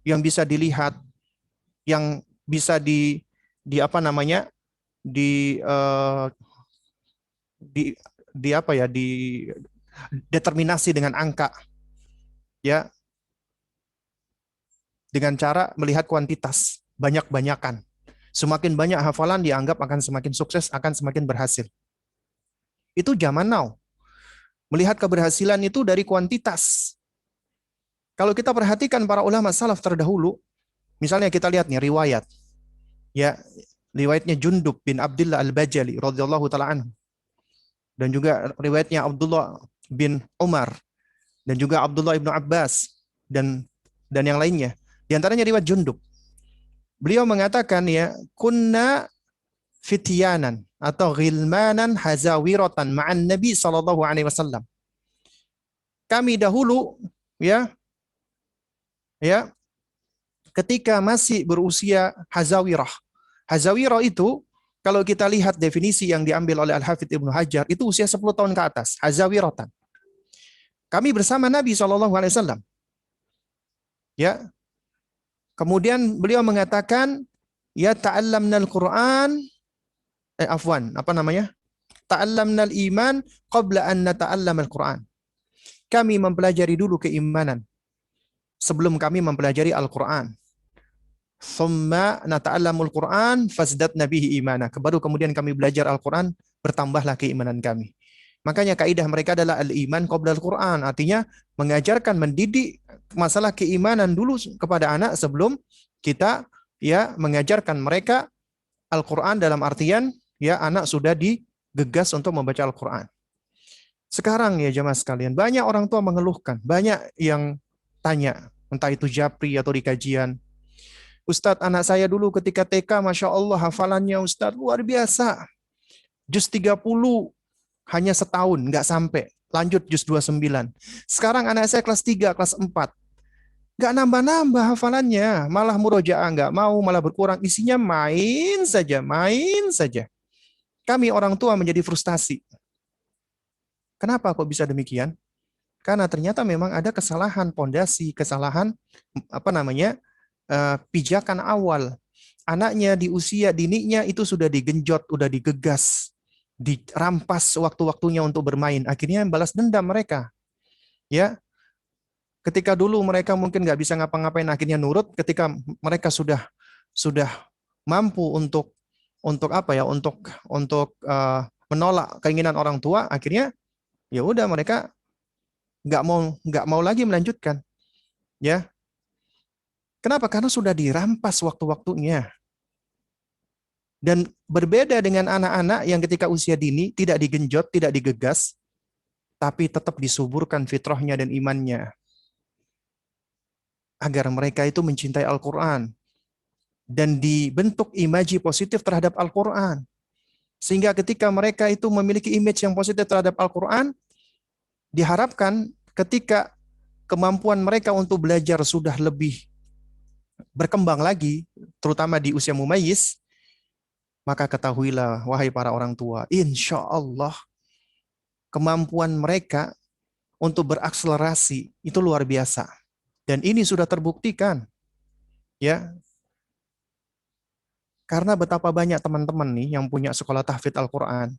yang bisa dilihat, yang bisa di apa namanya, di apa ya, di determinasi dengan angka, ya, dengan cara melihat kuantitas, banyak-banyakan. Semakin banyak hafalan dianggap akan semakin sukses, akan semakin berhasil. Itu zaman now. Melihat keberhasilan itu dari kuantitas. Kalau kita perhatikan para ulama salaf terdahulu, misalnya kita lihat nih riwayat, ya, riwayatnya Jundub bin Abdullah Al-Bajali radhiyallahu taala anhu, dan juga riwayatnya Abdullah bin Umar, dan juga Abdullah ibnu Abbas, dan yang lainnya. Di antaranya riwayat Jundub. Beliau mengatakan ya, kunna fityanan atau ghilmanan hazawiratan ma'an Nabi sallallahu alaihi wasallam. Kami dahulu ya ketika masih berusia hazawirah. Hazawirah itu kalau kita lihat definisi yang diambil oleh Al-Hafidz Ibnu Hajar itu usia 10 tahun ke atas, hazawiratan. Kami bersama Nabi sallallahu alaihi wasallam. Ya. Kemudian beliau mengatakan ya ta'allamnal Qur'an ta'allamnal iman qabla an nata'allamal Qur'an. Kami mempelajari dulu keimanan sebelum kami mempelajari Al-Qur'an. Thumma nata'allamul Qur'an fasdatna bihi imana. Baru kemudian kami belajar Al-Qur'an, bertambahlah keimanan kami. Makanya kaidah mereka adalah al-iman qabla al-Qur'an, artinya mengajarkan, mendidik masalah keimanan dulu kepada anak sebelum kita ya mengajarkan mereka Al-Qur'an, dalam artian ya anak sudah digegas untuk membaca Al-Qur'an. Sekarang ya jemaah sekalian, banyak orang tua mengeluhkan, banyak yang tanya, entah itu japri atau di kajian, Ustadz, anak saya dulu ketika TK, Masya Allah, hafalannya Ustadz luar biasa. Juz 30 hanya setahun, nggak sampai. Lanjut juz 29. Sekarang anak saya kelas 3, kelas 4. Nggak nambah-nambah hafalannya. Malah murojaah nggak mau, malah berkurang. Isinya main saja, main saja. Kami orang tua menjadi frustasi. Kenapa kok bisa demikian? Karena ternyata memang ada kesalahan pondasi, kesalahan pijakan awal. Anaknya di usia dininya itu sudah digenjot, sudah digegas, dirampas waktu-waktunya untuk bermain. Akhirnya balas dendam mereka. Ya, ketika dulu mereka mungkin nggak bisa ngapa-ngapain, akhirnya nurut. Ketika mereka sudah mampu untuk menolak keinginan orang tua, akhirnya ya udah mereka nggak mau lagi melanjutkan. Ya, kenapa? Karena sudah dirampas waktu-waktunya. Dan berbeda dengan anak-anak yang ketika usia dini tidak digenjot, tidak digegas, tapi tetap disuburkan fitrahnya dan imannya. Agar mereka itu mencintai Al-Quran. Dan dibentuk imaji positif terhadap Al-Quran. Sehingga ketika mereka itu memiliki image yang positif terhadap Al-Quran, diharapkan ketika kemampuan mereka untuk belajar sudah lebih berkembang lagi, terutama di usia mumayyiz, maka ketahuilah, wahai para orang tua, insya Allah kemampuan mereka untuk berakselerasi itu luar biasa. Dan ini sudah terbuktikan. Ya. Karena betapa banyak teman-teman nih yang punya sekolah tahfidz Al-Quran,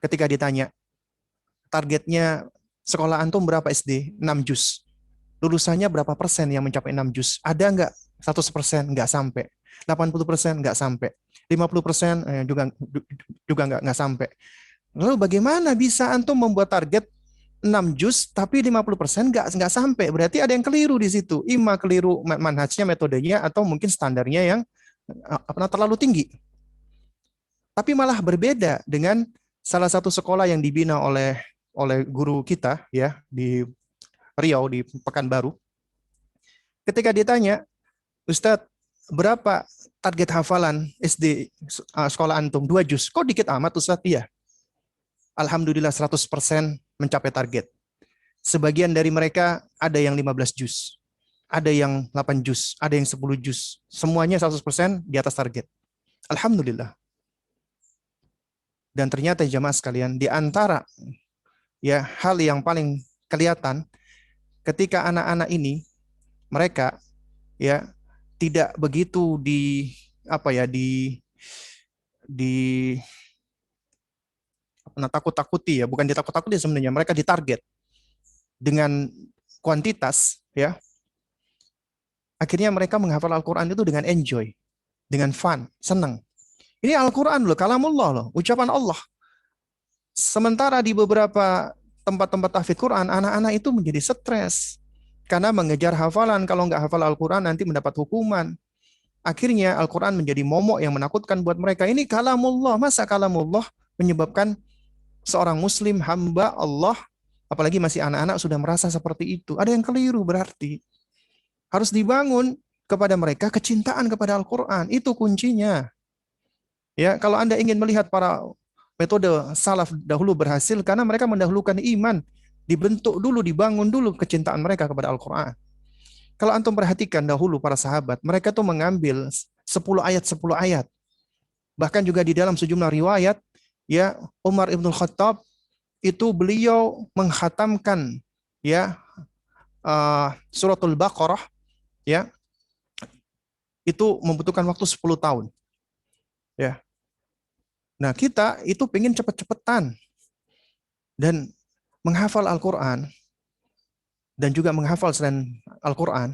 ketika ditanya, targetnya sekolah antum berapa SD? 6 juz. Lulusannya berapa persen yang mencapai 6 juz? Ada nggak 100%? Nggak sampai. 80% nggak sampai. 50% juga nggak sampai. Lalu bagaimana bisa antum membuat target 6 juz tapi 50% nggak sampai? Berarti ada yang keliru di situ. Ima keliru manhajnya, metodenya, atau mungkin standarnya yang terlalu tinggi. Tapi malah berbeda dengan salah satu sekolah yang dibina oleh guru kita ya di Riau, di Pekanbaru. Ketika ditanya, Ustadz, berapa target hafalan SD sekolah antum? 2 juz. Kok dikit amat Ustadz? Iya. Alhamdulillah 100% mencapai target. Sebagian dari mereka ada yang 15 juz. Ada yang 8 juz, ada yang 10 juz. Semuanya 100% di atas target. Alhamdulillah. Dan ternyata jamaah sekalian, di antara ya hal yang paling kelihatan ketika anak-anak ini mereka ya tidak begitu takut-takuti ya, bukan ditakut-takuti sebenarnya, mereka ditarget dengan kuantitas ya. Akhirnya mereka menghafal Al-Quran itu dengan enjoy, dengan fun, senang. Ini Al-Quran loh, kalamullah loh, ucapan Allah. Sementara di beberapa tempat-tempat tahfidz Quran, anak-anak itu menjadi stres. Karena mengejar hafalan, kalau nggak hafal Al-Quran nanti mendapat hukuman. Akhirnya Al-Quran menjadi momok yang menakutkan buat mereka. Ini kalamullah, masa kalamullah menyebabkan seorang muslim, hamba Allah, apalagi masih anak-anak sudah merasa seperti itu. Ada yang keliru berarti. Harus dibangun kepada mereka kecintaan kepada Al-Quran. Itu kuncinya. Ya, kalau Anda ingin melihat para metode salaf dahulu berhasil karena mereka mendahulukan iman, dibentuk dulu, dibangun dulu kecintaan mereka kepada Al-Qur'an. Kalau antum perhatikan dahulu para sahabat, mereka tuh mengambil 10 ayat. Bahkan juga di dalam sejumlah riwayat, ya, Umar Ibn Khattab itu beliau menghatamkan, ya, suratul Baqarah, ya, itu membutuhkan waktu 10 tahun. Ya. Nah, kita itu pengen cepet-cepetan dan menghafal Al-Quran dan juga menghafal selain Al-Quran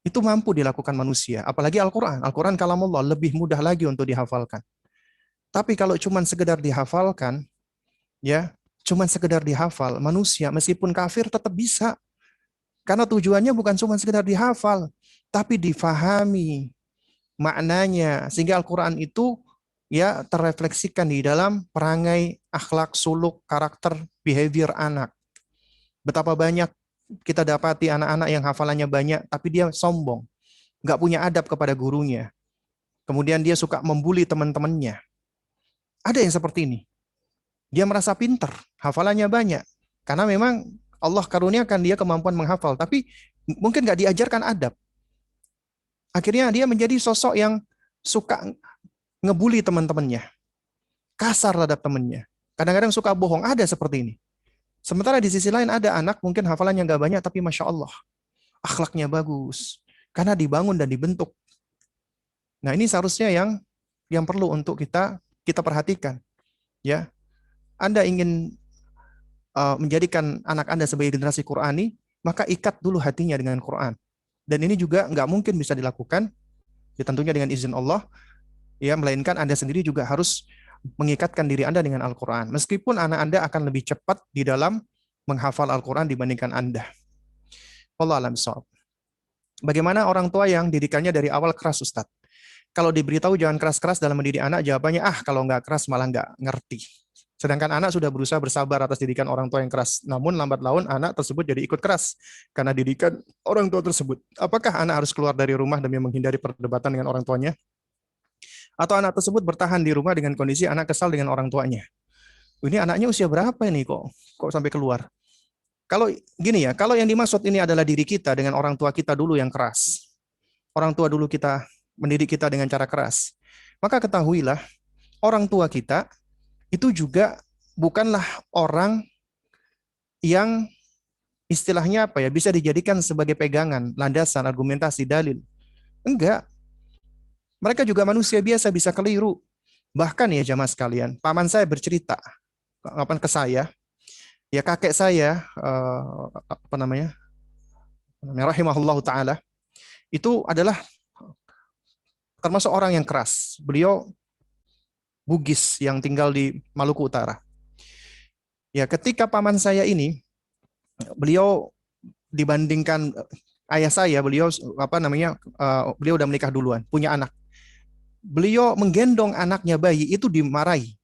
itu mampu dilakukan manusia. Apalagi Al-Quran. Al-Quran kalamullah lebih mudah lagi untuk dihafalkan. Tapi kalau cuma sekedar dihafalkan, ya, cuma sekedar dihafal, manusia meskipun kafir tetap bisa. Karena tujuannya bukan cuma sekedar dihafal, tapi difahami maknanya. Sehingga Al-Quran itu ya terrefleksikan di dalam perangai, akhlak, suluk, karakter, behavior anak. Betapa banyak kita dapati anak-anak yang hafalannya banyak, tapi dia sombong, nggak punya adab kepada gurunya. Kemudian dia suka membuli teman-temannya. Ada yang seperti ini. Dia merasa pinter, hafalannya banyak. Karena memang Allah karuniakan dia kemampuan menghafal, tapi mungkin nggak diajarkan adab. Akhirnya dia menjadi sosok yang suka ngebully teman-temannya, kasar terhadap temannya. Kadang-kadang suka bohong, ada seperti ini. Sementara di sisi lain ada anak mungkin hafalannya nggak banyak, tapi Masya Allah, akhlaknya bagus. Karena dibangun dan dibentuk. Nah ini seharusnya yang perlu untuk kita perhatikan. Ya, Anda ingin menjadikan anak Anda sebagai generasi Qurani, maka ikat dulu hatinya dengan Quran. Dan ini juga nggak mungkin bisa dilakukan, ya tentunya dengan izin Allah, ya melainkan Anda sendiri juga harus mengikatkan diri Anda dengan Al-Quran. Meskipun anak Anda akan lebih cepat di dalam menghafal Al-Quran dibandingkan Anda. Wallahu a'lam bishawab. Bagaimana orang tua yang didikannya dari awal keras, Ustadz? Kalau diberitahu jangan keras-keras dalam mendidik anak, jawabannya, kalau nggak keras malah nggak ngerti. Sedangkan anak sudah berusaha bersabar atas didikan orang tua yang keras. Namun lambat laun anak tersebut jadi ikut keras karena didikan orang tua tersebut. Apakah anak harus keluar dari rumah demi menghindari perdebatan dengan orang tuanya? Atau anak tersebut bertahan di rumah dengan kondisi anak kesal dengan orang tuanya? Ini anaknya usia berapa ini kok sampai keluar? Kalau gini ya, kalau yang dimaksud ini adalah diri kita dengan orang tua kita dulu yang keras. Orang tua dulu kita mendidik kita dengan cara keras. Maka ketahuilah, orang tua kita itu juga bukanlah orang yang istilahnya apa ya, bisa dijadikan sebagai pegangan, landasan, argumentasi, dalil. Enggak. Mereka juga manusia biasa, bisa keliru. Bahkan ya jamaah sekalian, paman saya bercerita ke saya, ya kakek saya apa namanya? Rahimahullah taala, itu adalah termasuk orang yang keras. Beliau Bugis yang tinggal di Maluku Utara. Ya, ketika paman saya ini, beliau dibandingkan ayah saya, beliau apa namanya? Beliau udah menikah duluan, punya anak. Beliau menggendong anaknya bayi itu dimarahi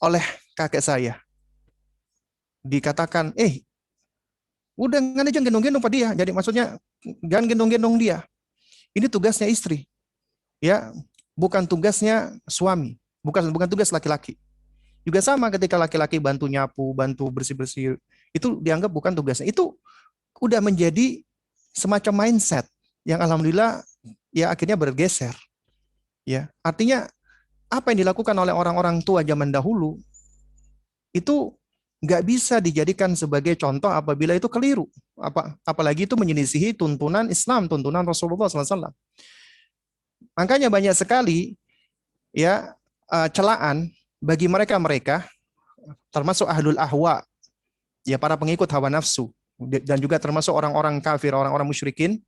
oleh kakek saya. Dikatakan, udah nggak aja gendong-gendong Pak dia. Jadi maksudnya jangan gendong-gendong dia. Ini tugasnya istri. Ya, bukan tugasnya suami. Bukan tugas laki-laki. Juga sama ketika laki-laki bantu nyapu, bantu bersih-bersih, itu dianggap bukan tugasnya. Itu udah menjadi semacam mindset yang alhamdulillah ya akhirnya bergeser. Ya, artinya apa yang dilakukan oleh orang-orang tua zaman dahulu itu nggak bisa dijadikan sebagai contoh apabila itu keliru. Apalagi itu menyelisihi tuntunan Islam, tuntunan Rasulullah SAW. Makanya banyak sekali ya celaan bagi mereka termasuk ahlul ahwa, ya para pengikut hawa nafsu, dan juga termasuk orang-orang kafir, orang-orang musyrikin,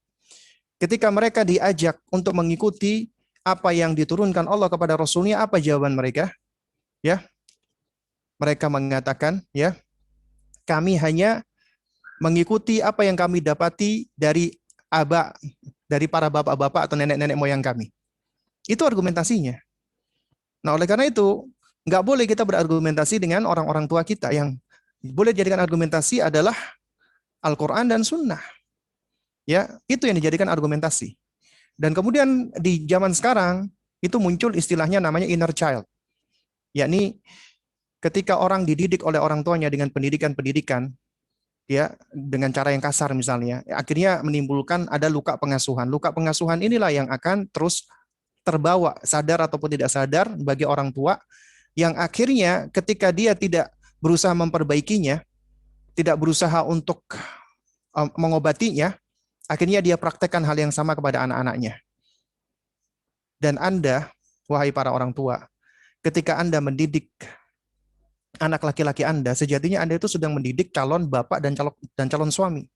ketika mereka diajak untuk mengikuti apa yang diturunkan Allah kepada Rasulnya, apa jawaban mereka? Ya, mereka mengatakan, ya, kami hanya mengikuti apa yang kami dapati dari dari para bapak-bapak atau nenek-nenek moyang kami. Itu argumentasinya. Nah, oleh karena itu, nggak boleh kita berargumentasi dengan orang-orang tua kita. Yang boleh dijadikan argumentasi adalah Al-Quran dan Sunnah. Ya, itu yang dijadikan argumentasi. Dan kemudian di zaman sekarang, itu muncul istilahnya namanya inner child. Yakni ketika orang dididik oleh orang tuanya dengan pendidikan-pendidikan, ya dengan cara yang kasar misalnya, akhirnya menimbulkan ada luka pengasuhan. Luka pengasuhan inilah yang akan terus terbawa sadar ataupun tidak sadar bagi orang tua, yang akhirnya ketika dia tidak berusaha memperbaikinya, tidak berusaha untuk mengobatinya, akhirnya dia praktekkan hal yang sama kepada anak-anaknya. Dan Anda, wahai para orang tua, ketika Anda mendidik anak laki-laki Anda, sejatinya Anda itu sedang mendidik calon bapak dan calon suami.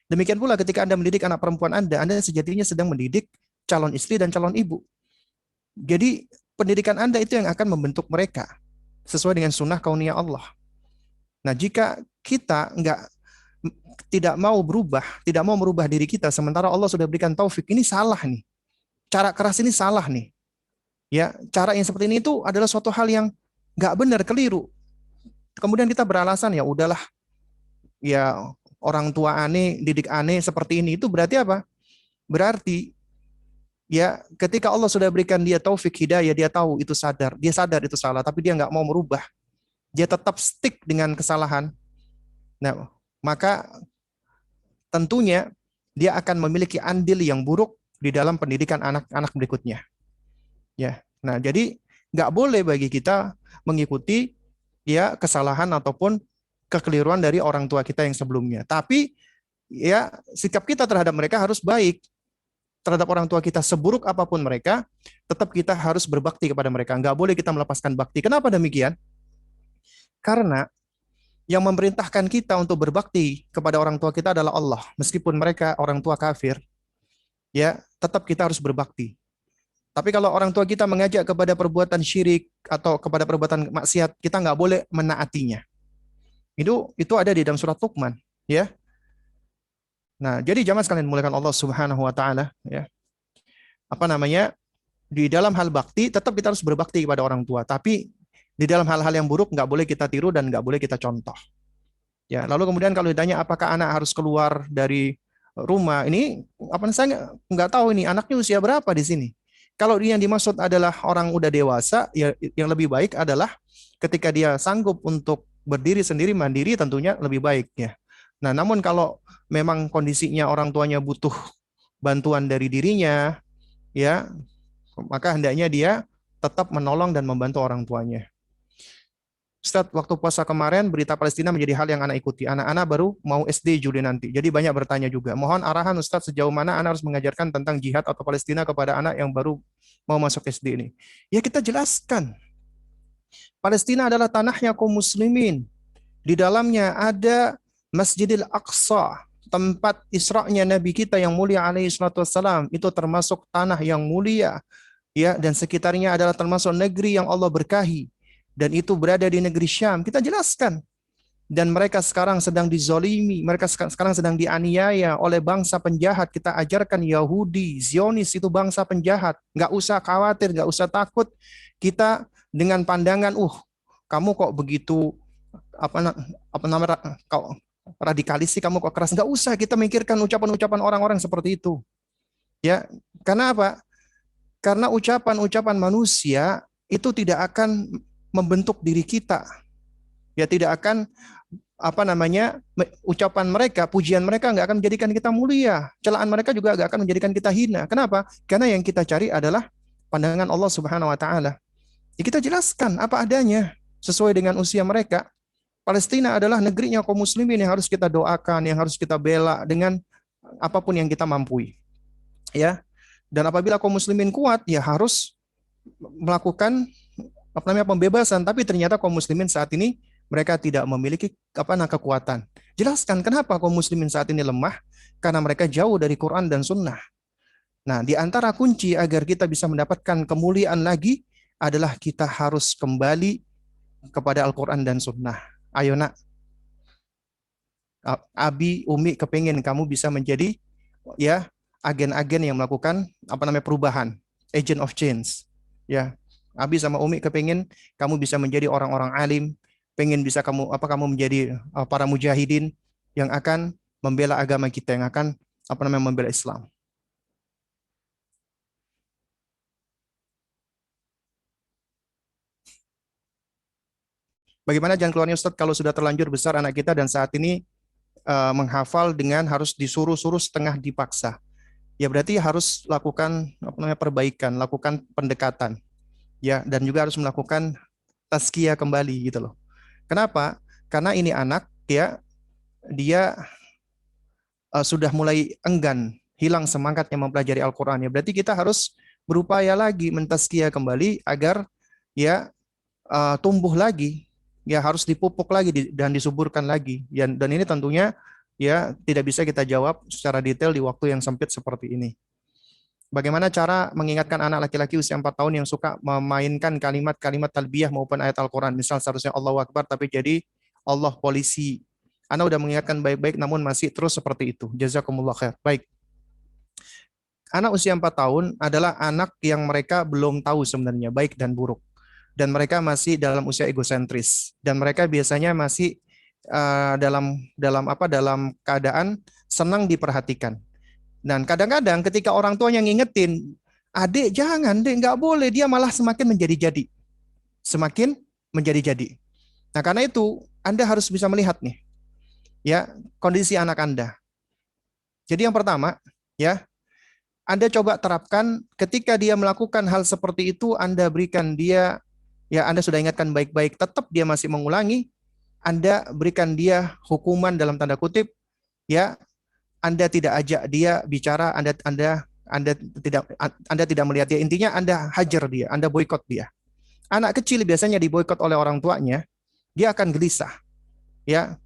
Demikian pula ketika Anda mendidik anak perempuan Anda sejatinya sedang mendidik calon istri dan calon ibu. Jadi pendidikan Anda itu yang akan membentuk mereka sesuai dengan sunnah kauniyah Allah. Nah, jika kita tidak mau berubah, tidak mau merubah diri kita, sementara Allah sudah berikan taufik, ini salah nih. Cara keras ini salah nih. Ya, cara yang seperti ini itu adalah suatu hal yang nggak benar, keliru. Kemudian kita beralasan, ya udahlah, ya orang tua aneh, didik aneh seperti ini, itu berarti apa? Berarti ya ketika Allah sudah berikan dia taufik hidayah, dia tahu itu sadar, dia sadar itu salah, tapi dia nggak mau merubah, dia tetap stick dengan kesalahan. Nah, maka tentunya dia akan memiliki andil yang buruk di dalam pendidikan anak-anak berikutnya. Ya, nah jadi nggak boleh bagi kita mengikuti ya kesalahan ataupun kekeliruan dari orang tua kita yang sebelumnya. Tapi ya sikap kita terhadap mereka harus baik. Terhadap orang tua kita seburuk apapun mereka, tetap kita harus berbakti kepada mereka. Nggak boleh kita melepaskan bakti. Kenapa demikian? Karena yang memerintahkan kita untuk berbakti kepada orang tua kita adalah Allah. Meskipun mereka orang tua kafir, ya tetap kita harus berbakti. Tapi kalau orang tua kita mengajak kepada perbuatan syirik atau kepada perbuatan maksiat, kita nggak boleh menaatinya. Itu ada di dalam surat Luqman, ya. Nah, jadi jamaah sekalian dimuliakan Allah Subhanahu wa taala, ya. Apa namanya? Di dalam hal bakti tetap kita harus berbakti kepada orang tua, tapi di dalam hal-hal yang buruk nggak boleh kita tiru dan nggak boleh kita contoh. Ya, lalu kemudian kalau ditanya apakah anak harus keluar dari rumah, ini apa saya nggak tahu ini anaknya usia berapa di sini. Kalau yang dimaksud adalah orang udah dewasa, ya yang lebih baik adalah ketika dia sanggup untuk berdiri sendiri mandiri tentunya lebih baik ya. Nah, namun kalau memang kondisinya orang tuanya butuh bantuan dari dirinya, ya maka hendaknya dia tetap menolong dan membantu orang tuanya. Ustadz, waktu puasa kemarin berita Palestina menjadi hal yang anak ikuti. Anak-anak baru mau SD Juli nanti. Jadi banyak bertanya juga. Mohon arahan Ustadz sejauh mana anak harus mengajarkan tentang jihad atau Palestina kepada anak yang baru mau masuk SD ini. Ya kita jelaskan. Palestina adalah tanahnya kaum muslimin. Di dalamnya ada Masjidil Aqsa, tempat Isra'nya Nabi kita yang mulia alaihi salatu wassalam. Itu termasuk tanah yang mulia. Ya, dan sekitarnya adalah termasuk negeri yang Allah berkahi. Dan itu berada di negeri Syam. Kita jelaskan. Dan mereka sekarang sedang dizolimi. Mereka sekarang sedang dianiaya oleh bangsa penjahat. Kita ajarkan Yahudi, Zionis itu bangsa penjahat. Nggak usah khawatir, nggak usah takut. Kita dengan pandangan, kamu kok begitu, apa namanya, kau radikalis sih, kamu kok keras. Nggak usah kita mikirkan ucapan-ucapan orang-orang seperti itu. Ya, karena apa? Karena ucapan-ucapan manusia itu tidak akan membentuk diri kita. Ya tidak akan ucapan mereka, pujian mereka nggak akan menjadikan kita mulia. Celaan mereka juga nggak akan menjadikan kita hina. Kenapa? Karena yang kita cari adalah pandangan Allah Subhanahu wa taala. Ya, kita jelaskan apa adanya sesuai dengan usia mereka. Palestina adalah negerinya kaum muslimin yang harus kita doakan, yang harus kita bela dengan apapun yang kita mampu. Ya. Dan apabila kaum muslimin kuat, ya harus melakukan pembebasan. Tapi ternyata kaum muslimin saat ini mereka tidak memiliki kekuatan. Jelaskan kenapa kaum muslimin saat ini lemah? Karena mereka jauh dari Quran dan Sunnah. Nah, di antara kunci agar kita bisa mendapatkan kemuliaan lagi adalah kita harus kembali kepada Al-Quran dan Sunnah. Ayo nak, Abi, Umi kepingin kamu bisa menjadi ya agen-agen yang melakukan perubahan, agent of change. Ya, Abi sama Umi kepingin kamu bisa menjadi orang-orang alim, pengen bisa kamu menjadi para mujahidin yang akan membela agama kita, yang akan membela Islam. Bagaimana jalan keluarnya Ustadz kalau sudah terlanjur besar anak kita dan saat ini menghafal dengan harus disuruh-suruh setengah dipaksa. Ya berarti harus lakukan apa namanya perbaikan, lakukan pendekatan, ya, dan juga harus melakukan tazkiyah kembali gitu loh. Kenapa? Karena ini anak ya dia sudah mulai enggan, hilang semangatnya mempelajari Al-Qur'an ya. Berarti kita harus berupaya lagi mentazkiyah kembali agar ya tumbuh lagi, ya harus dipupuk lagi dan disuburkan lagi. Dan ini tentunya ya tidak bisa kita jawab secara detail di waktu yang sempit seperti ini. Bagaimana cara mengingatkan anak laki-laki usia 4 tahun yang suka memainkan kalimat-kalimat talbiyah maupun ayat Al-Quran. Misal seharusnya Allahu Akbar tapi jadi Allah polisi. Anda udah mengingatkan baik-baik namun masih terus seperti itu. Jazakumullah khair. Baik. Anak usia 4 tahun adalah anak yang mereka belum tahu sebenarnya baik dan buruk. Dan mereka masih dalam usia egosentris. Dan mereka biasanya masih dalam keadaan senang diperhatikan. Dan kadang-kadang ketika orang tuanya ngingetin, adik jangan, dek nggak boleh, dia malah semakin menjadi-jadi. Semakin menjadi-jadi. Nah karena itu, Anda harus bisa melihat nih, ya kondisi anak Anda. Jadi yang pertama, ya Anda coba terapkan ketika dia melakukan hal seperti itu, Anda berikan dia, ya Anda sudah ingatkan baik-baik, tetap dia masih mengulangi, Anda berikan dia hukuman dalam tanda kutip, ya Anda tidak ajak dia bicara, Anda tidak melihat dia. Intinya Anda hajar dia, Anda boikot dia. Anak kecil biasanya diboikot oleh orang tuanya, dia akan gelisah. Ya.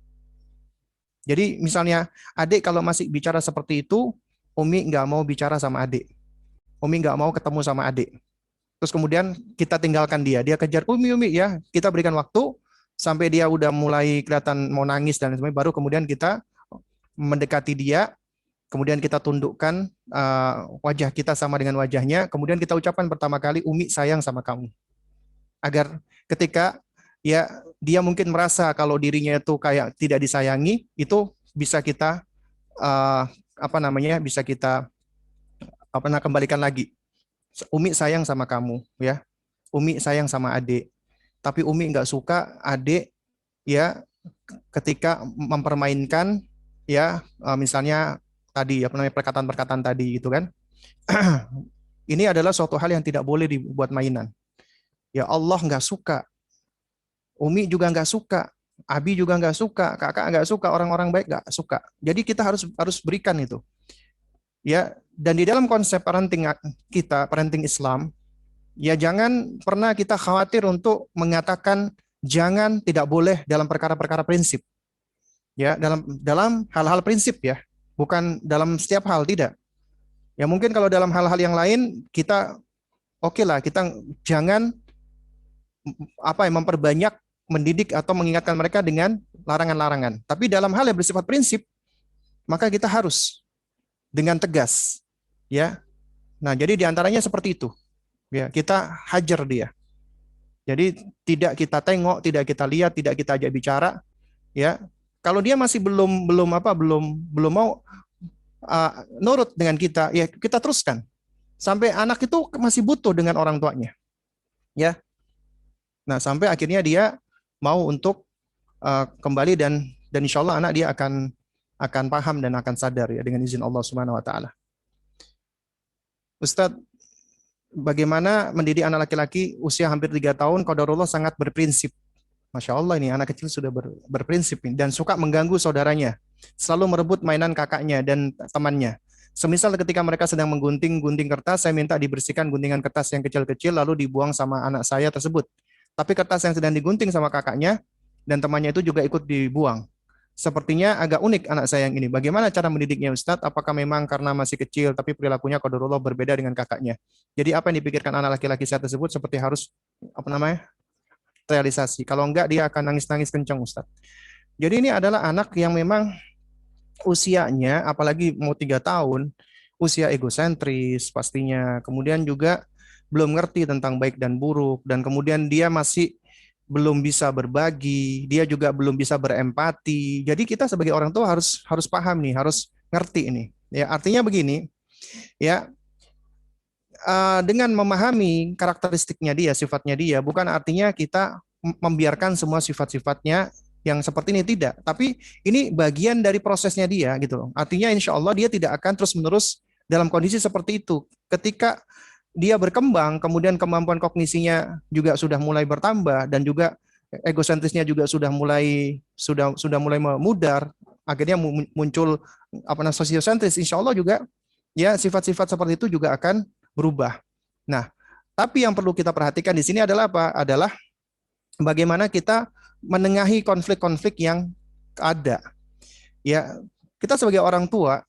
Jadi misalnya adik kalau masih bicara seperti itu, Umi nggak mau bicara sama adik. Umi nggak mau ketemu sama adik. Terus kemudian kita tinggalkan dia, dia kejar Umi ya, kita berikan waktu sampai dia udah mulai kelihatan mau nangis dan sebagainya, baru kemudian kita mendekati dia, kemudian kita tundukkan wajah kita sama dengan wajahnya, kemudian kita ucapkan pertama kali, Umi sayang sama kamu. Agar ketika ya dia mungkin merasa kalau dirinya itu kayak tidak disayangi, itu bisa kita bisa kita kembalikan lagi. Umi sayang sama kamu, ya. Umi sayang sama adik. Tapi Umi nggak suka adik ya ketika mempermainkan ya misalnya tadi perkataan-perkataan tadi gitu kan. Ini adalah suatu hal yang tidak boleh dibuat mainan. Ya Allah nggak suka, Umi juga nggak suka, Abi juga nggak suka, kakak nggak suka, orang-orang baik nggak suka. Jadi kita harus berikan itu. Ya, dan di dalam konsep parenting kita, parenting Islam, ya jangan pernah kita khawatir untuk mengatakan jangan, tidak boleh dalam perkara-perkara prinsip. Ya, dalam hal-hal prinsip ya, bukan dalam setiap hal, tidak. Ya mungkin kalau dalam hal-hal yang lain kita oke lah, kita jangan memperbanyak mendidik atau mengingatkan mereka dengan larangan-larangan. Tapi dalam hal yang bersifat prinsip, maka kita harus dengan tegas, ya. Nah, jadi diantaranya seperti itu, ya. Kita hajar dia. Jadi tidak kita tengok, tidak kita lihat, tidak kita ajak bicara, ya. Kalau dia masih belum mau nurut dengan kita, ya kita teruskan sampai anak itu masih butuh dengan orang tuanya, ya. Nah sampai akhirnya dia mau untuk kembali dan insya Allah anak dia akan paham dan akan sadar ya dengan izin Allah Subhanahu Wa Taala. Ustadz, bagaimana mendidik anak laki-laki usia hampir 3 tahun? Qadarullah sangat berprinsip. Masya Allah, ini anak kecil sudah berprinsip dan suka mengganggu saudaranya. Selalu merebut mainan kakaknya dan temannya. Semisal ketika mereka sedang menggunting kertas, saya minta dibersihkan guntingan kertas yang kecil-kecil lalu dibuang sama anak saya tersebut. Tapi kertas yang sedang digunting sama kakaknya dan temannya itu juga ikut dibuang. Sepertinya agak unik anak saya yang ini. Bagaimana cara mendidiknya Ustadz? Apakah memang karena masih kecil tapi perilakunya qadarullah berbeda dengan kakaknya? Jadi apa yang dipikirkan anak laki-laki saya tersebut seperti harus realisasi. Kalau enggak dia akan nangis-nangis kencang Ustadz. Jadi ini adalah anak yang memang usianya apalagi mau 3 tahun, usia egosentris pastinya. Kemudian juga belum ngerti tentang baik dan buruk dan kemudian dia masih belum bisa berbagi, dia juga belum bisa berempati. Jadi kita sebagai orang tua harus paham nih, harus ngerti ini. Ya, artinya begini, ya dengan memahami karakteristiknya dia, sifatnya dia, bukan artinya kita membiarkan semua sifat-sifatnya yang seperti ini, tidak. Tapi ini bagian dari prosesnya dia gitu loh. Artinya insya Allah dia tidak akan terus-menerus dalam kondisi seperti itu. Ketika dia berkembang, kemudian kemampuan kognisinya juga sudah mulai bertambah dan juga egosentrisnya juga sudah mulai memudar, akhirnya muncul apa namanya sosiosentris, insya Allah juga ya sifat-sifat seperti itu juga akan berubah. Nah, tapi yang perlu kita perhatikan di sini adalah apa? Adalah bagaimana kita menengahi konflik-konflik yang ada. Ya, kita sebagai orang tua,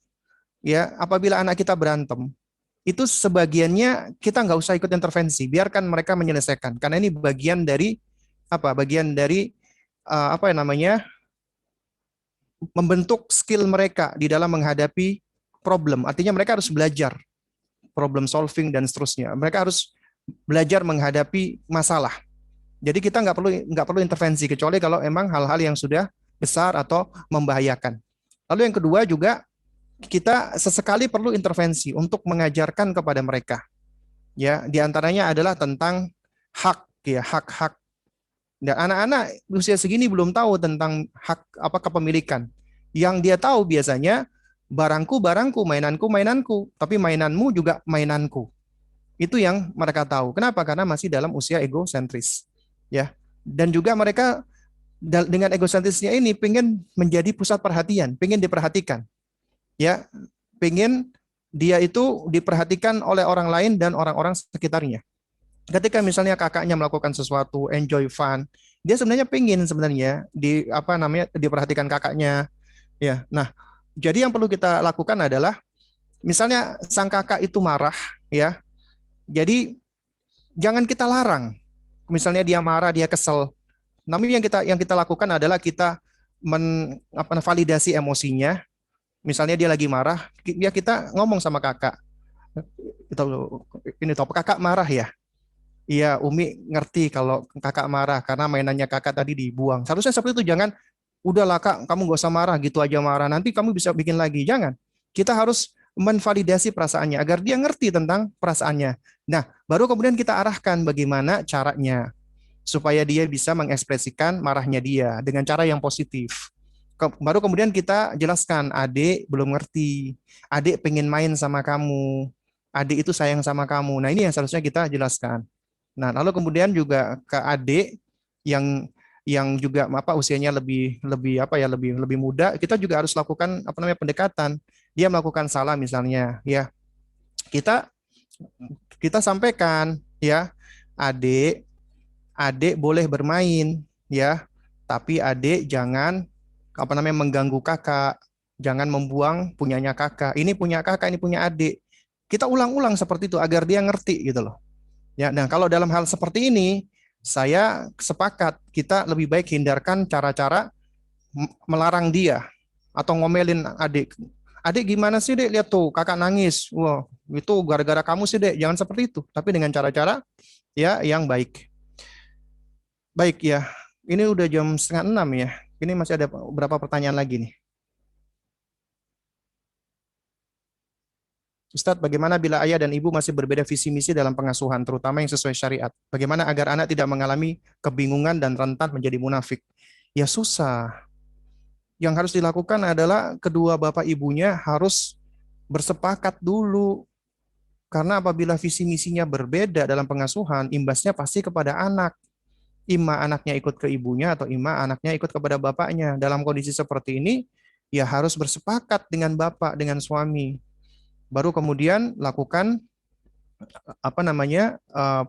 ya apabila anak kita berantem, itu sebagiannya kita nggak usah ikut intervensi, biarkan mereka menyelesaikan, karena ini bagian dari apa? Bagian dari apa yang namanya membentuk skill mereka di dalam menghadapi problem. Artinya mereka harus belajar problem solving dan seterusnya. Mereka harus belajar menghadapi masalah. Jadi kita nggak perlu intervensi kecuali kalau emang hal-hal yang sudah besar atau membahayakan. Lalu yang kedua juga kita sesekali perlu intervensi untuk mengajarkan kepada mereka. Ya, diantaranya adalah tentang hak, ya hak-hak. Dan anak-anak usia segini belum tahu tentang hak apa kepemilikan. Yang dia tahu biasanya barangku barangku, mainanku mainanku, tapi mainanmu juga mainanku. Itu yang mereka tahu. Kenapa? Karena masih dalam usia egosentris. Ya. Dan juga mereka dengan egosentrisnya ini pengen menjadi pusat perhatian, pengen diperhatikan. Ya, pengen dia itu diperhatikan oleh orang lain dan orang-orang sekitarnya. Ketika misalnya kakaknya melakukan sesuatu, enjoy fun, dia sebenarnya pengen sebenarnya diperhatikan kakaknya. Ya, nah jadi yang perlu kita lakukan adalah misalnya sang kakak itu marah, ya, jadi jangan kita larang. Misalnya dia marah, dia kesel. Namun yang kita lakukan adalah kita validasi emosinya. Misalnya dia lagi marah, ya kita ngomong sama kakak. Ini top kakak marah ya. Iya, Umi ngerti kalau kakak marah karena mainannya kakak tadi dibuang. Seharusnya seperti itu, jangan udahlah kak, kamu gak usah marah, gitu aja marah. Nanti kamu bisa bikin lagi. Jangan. Kita harus menvalidasi perasaannya agar dia ngerti tentang perasaannya. Nah, baru kemudian kita arahkan bagaimana caranya supaya dia bisa mengekspresikan marahnya dia dengan cara yang positif. Baru kemudian kita jelaskan, adik belum ngerti, adik pengen main sama kamu, adik itu sayang sama kamu. Nah, ini yang seharusnya kita jelaskan. Nah, lalu kemudian juga ke adik yang juga usianya lebih lebih apa ya lebih lebih muda, kita juga harus lakukan pendekatan. Dia melakukan salah misalnya, ya kita kita sampaikan, ya adik adik boleh bermain, ya tapi adik jangan mengganggu kakak, jangan membuang punyanya kakak. Ini punya kakak, ini punya adik. Kita ulang-ulang seperti itu agar dia ngerti gitu loh. Ya, nah kalau dalam hal seperti ini, saya sepakat kita lebih baik hindarkan cara-cara melarang dia atau ngomelin adik. Adik gimana sih dek, lihat tuh kakak nangis. Wah, itu gara-gara kamu sih dek. Jangan seperti itu, tapi dengan cara-cara ya yang baik. Baik ya, ini udah jam 5:30 ya. Ini masih ada beberapa pertanyaan lagi nih. Ustadz, bagaimana bila ayah dan ibu masih berbeda visi misi dalam pengasuhan, terutama yang sesuai syariat? Bagaimana agar anak tidak mengalami kebingungan dan rentan menjadi munafik? Ya susah. Yang harus dilakukan adalah kedua bapak ibunya harus bersepakat dulu. Karena apabila visi misinya berbeda dalam pengasuhan, imbasnya pasti kepada anak. Ima anaknya ikut ke ibunya atau ima anaknya ikut kepada bapaknya. Dalam kondisi seperti ini, ya harus bersepakat dengan bapak, dengan suami. Baru kemudian lakukan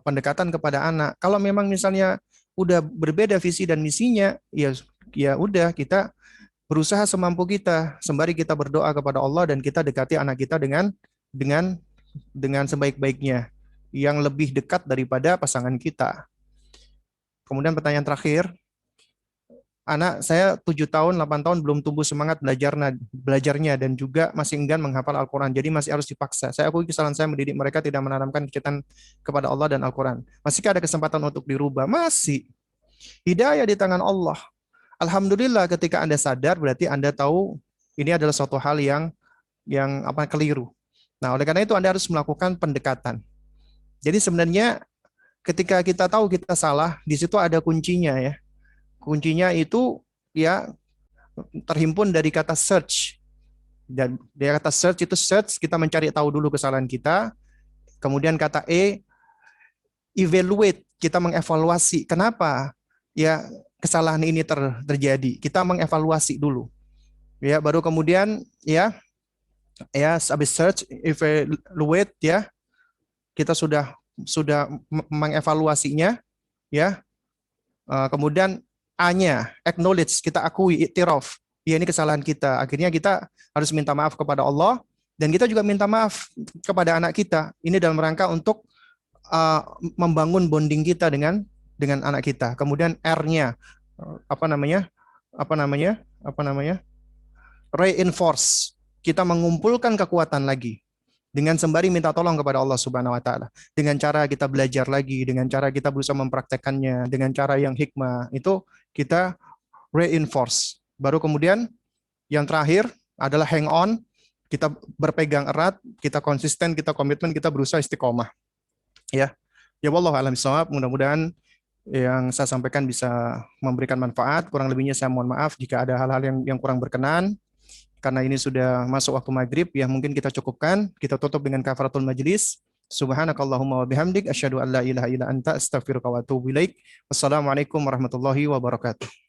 pendekatan kepada anak. Kalau memang misalnya udah berbeda visi dan misinya, ya udah kita berusaha semampu kita, sembari kita berdoa kepada Allah dan kita dekati anak kita dengan sebaik-baiknya, yang lebih dekat daripada pasangan kita. Kemudian pertanyaan terakhir, anak saya 7 tahun, 8 tahun belum tumbuh semangat belajarnya dan juga masih enggan menghafal Al-Quran. Jadi masih harus dipaksa. Saya akui kesalahan saya mendidik mereka tidak menanamkan kecintaan kepada Allah dan Al-Quran. Masihkah ada kesempatan untuk dirubah? Masih. Hidayah di tangan Allah. Alhamdulillah ketika Anda sadar berarti Anda tahu ini adalah suatu hal yang keliru. Nah, oleh karena itu Anda harus melakukan pendekatan. Jadi sebenarnya ketika kita tahu kita salah, di situ ada kuncinya ya. Kuncinya itu ya terhimpun dari kata search. Dan dari kata search itu search, kita mencari tahu dulu kesalahan kita. Kemudian kata evaluate, kita mengevaluasi kenapa ya kesalahan ini terjadi. Kita mengevaluasi dulu. Ya, baru kemudian habis search, evaluate ya, kita sudah mengevaluasinya ya. Kemudian A-nya, acknowledge, kita akui, iktiraf. Ya, ini kesalahan kita. Akhirnya kita harus minta maaf kepada Allah, dan kita juga minta maaf kepada anak kita. Ini dalam rangka untuk membangun bonding kita dengan anak kita. Kemudian R-nya, apa namanya? Reinforce. Kita mengumpulkan kekuatan lagi dengan sembari minta tolong kepada Allah Subhanahu wa taala. Dengan cara kita belajar lagi, dengan cara kita berusaha mempraktekkannya, dengan cara yang hikmah, itu kita reinforce. Baru kemudian yang terakhir adalah hang on, kita berpegang erat, kita konsisten, kita komitmen, kita berusaha istiqomah. Ya. Ya wallahu a'lam bishawab, mudah-mudahan yang saya sampaikan bisa memberikan manfaat. Kurang lebihnya saya mohon maaf jika ada hal-hal yang kurang berkenan. Karena ini sudah masuk waktu maghrib, ya mungkin kita cukupkan. Kita tutup dengan kafaratul majlis. Subhanakallahumma wa bihamdik, asyhadu an la ilaha illa anta, astaghfiruka wa atubu ilaik. Wassalamualaikum warahmatullahi wabarakatuh.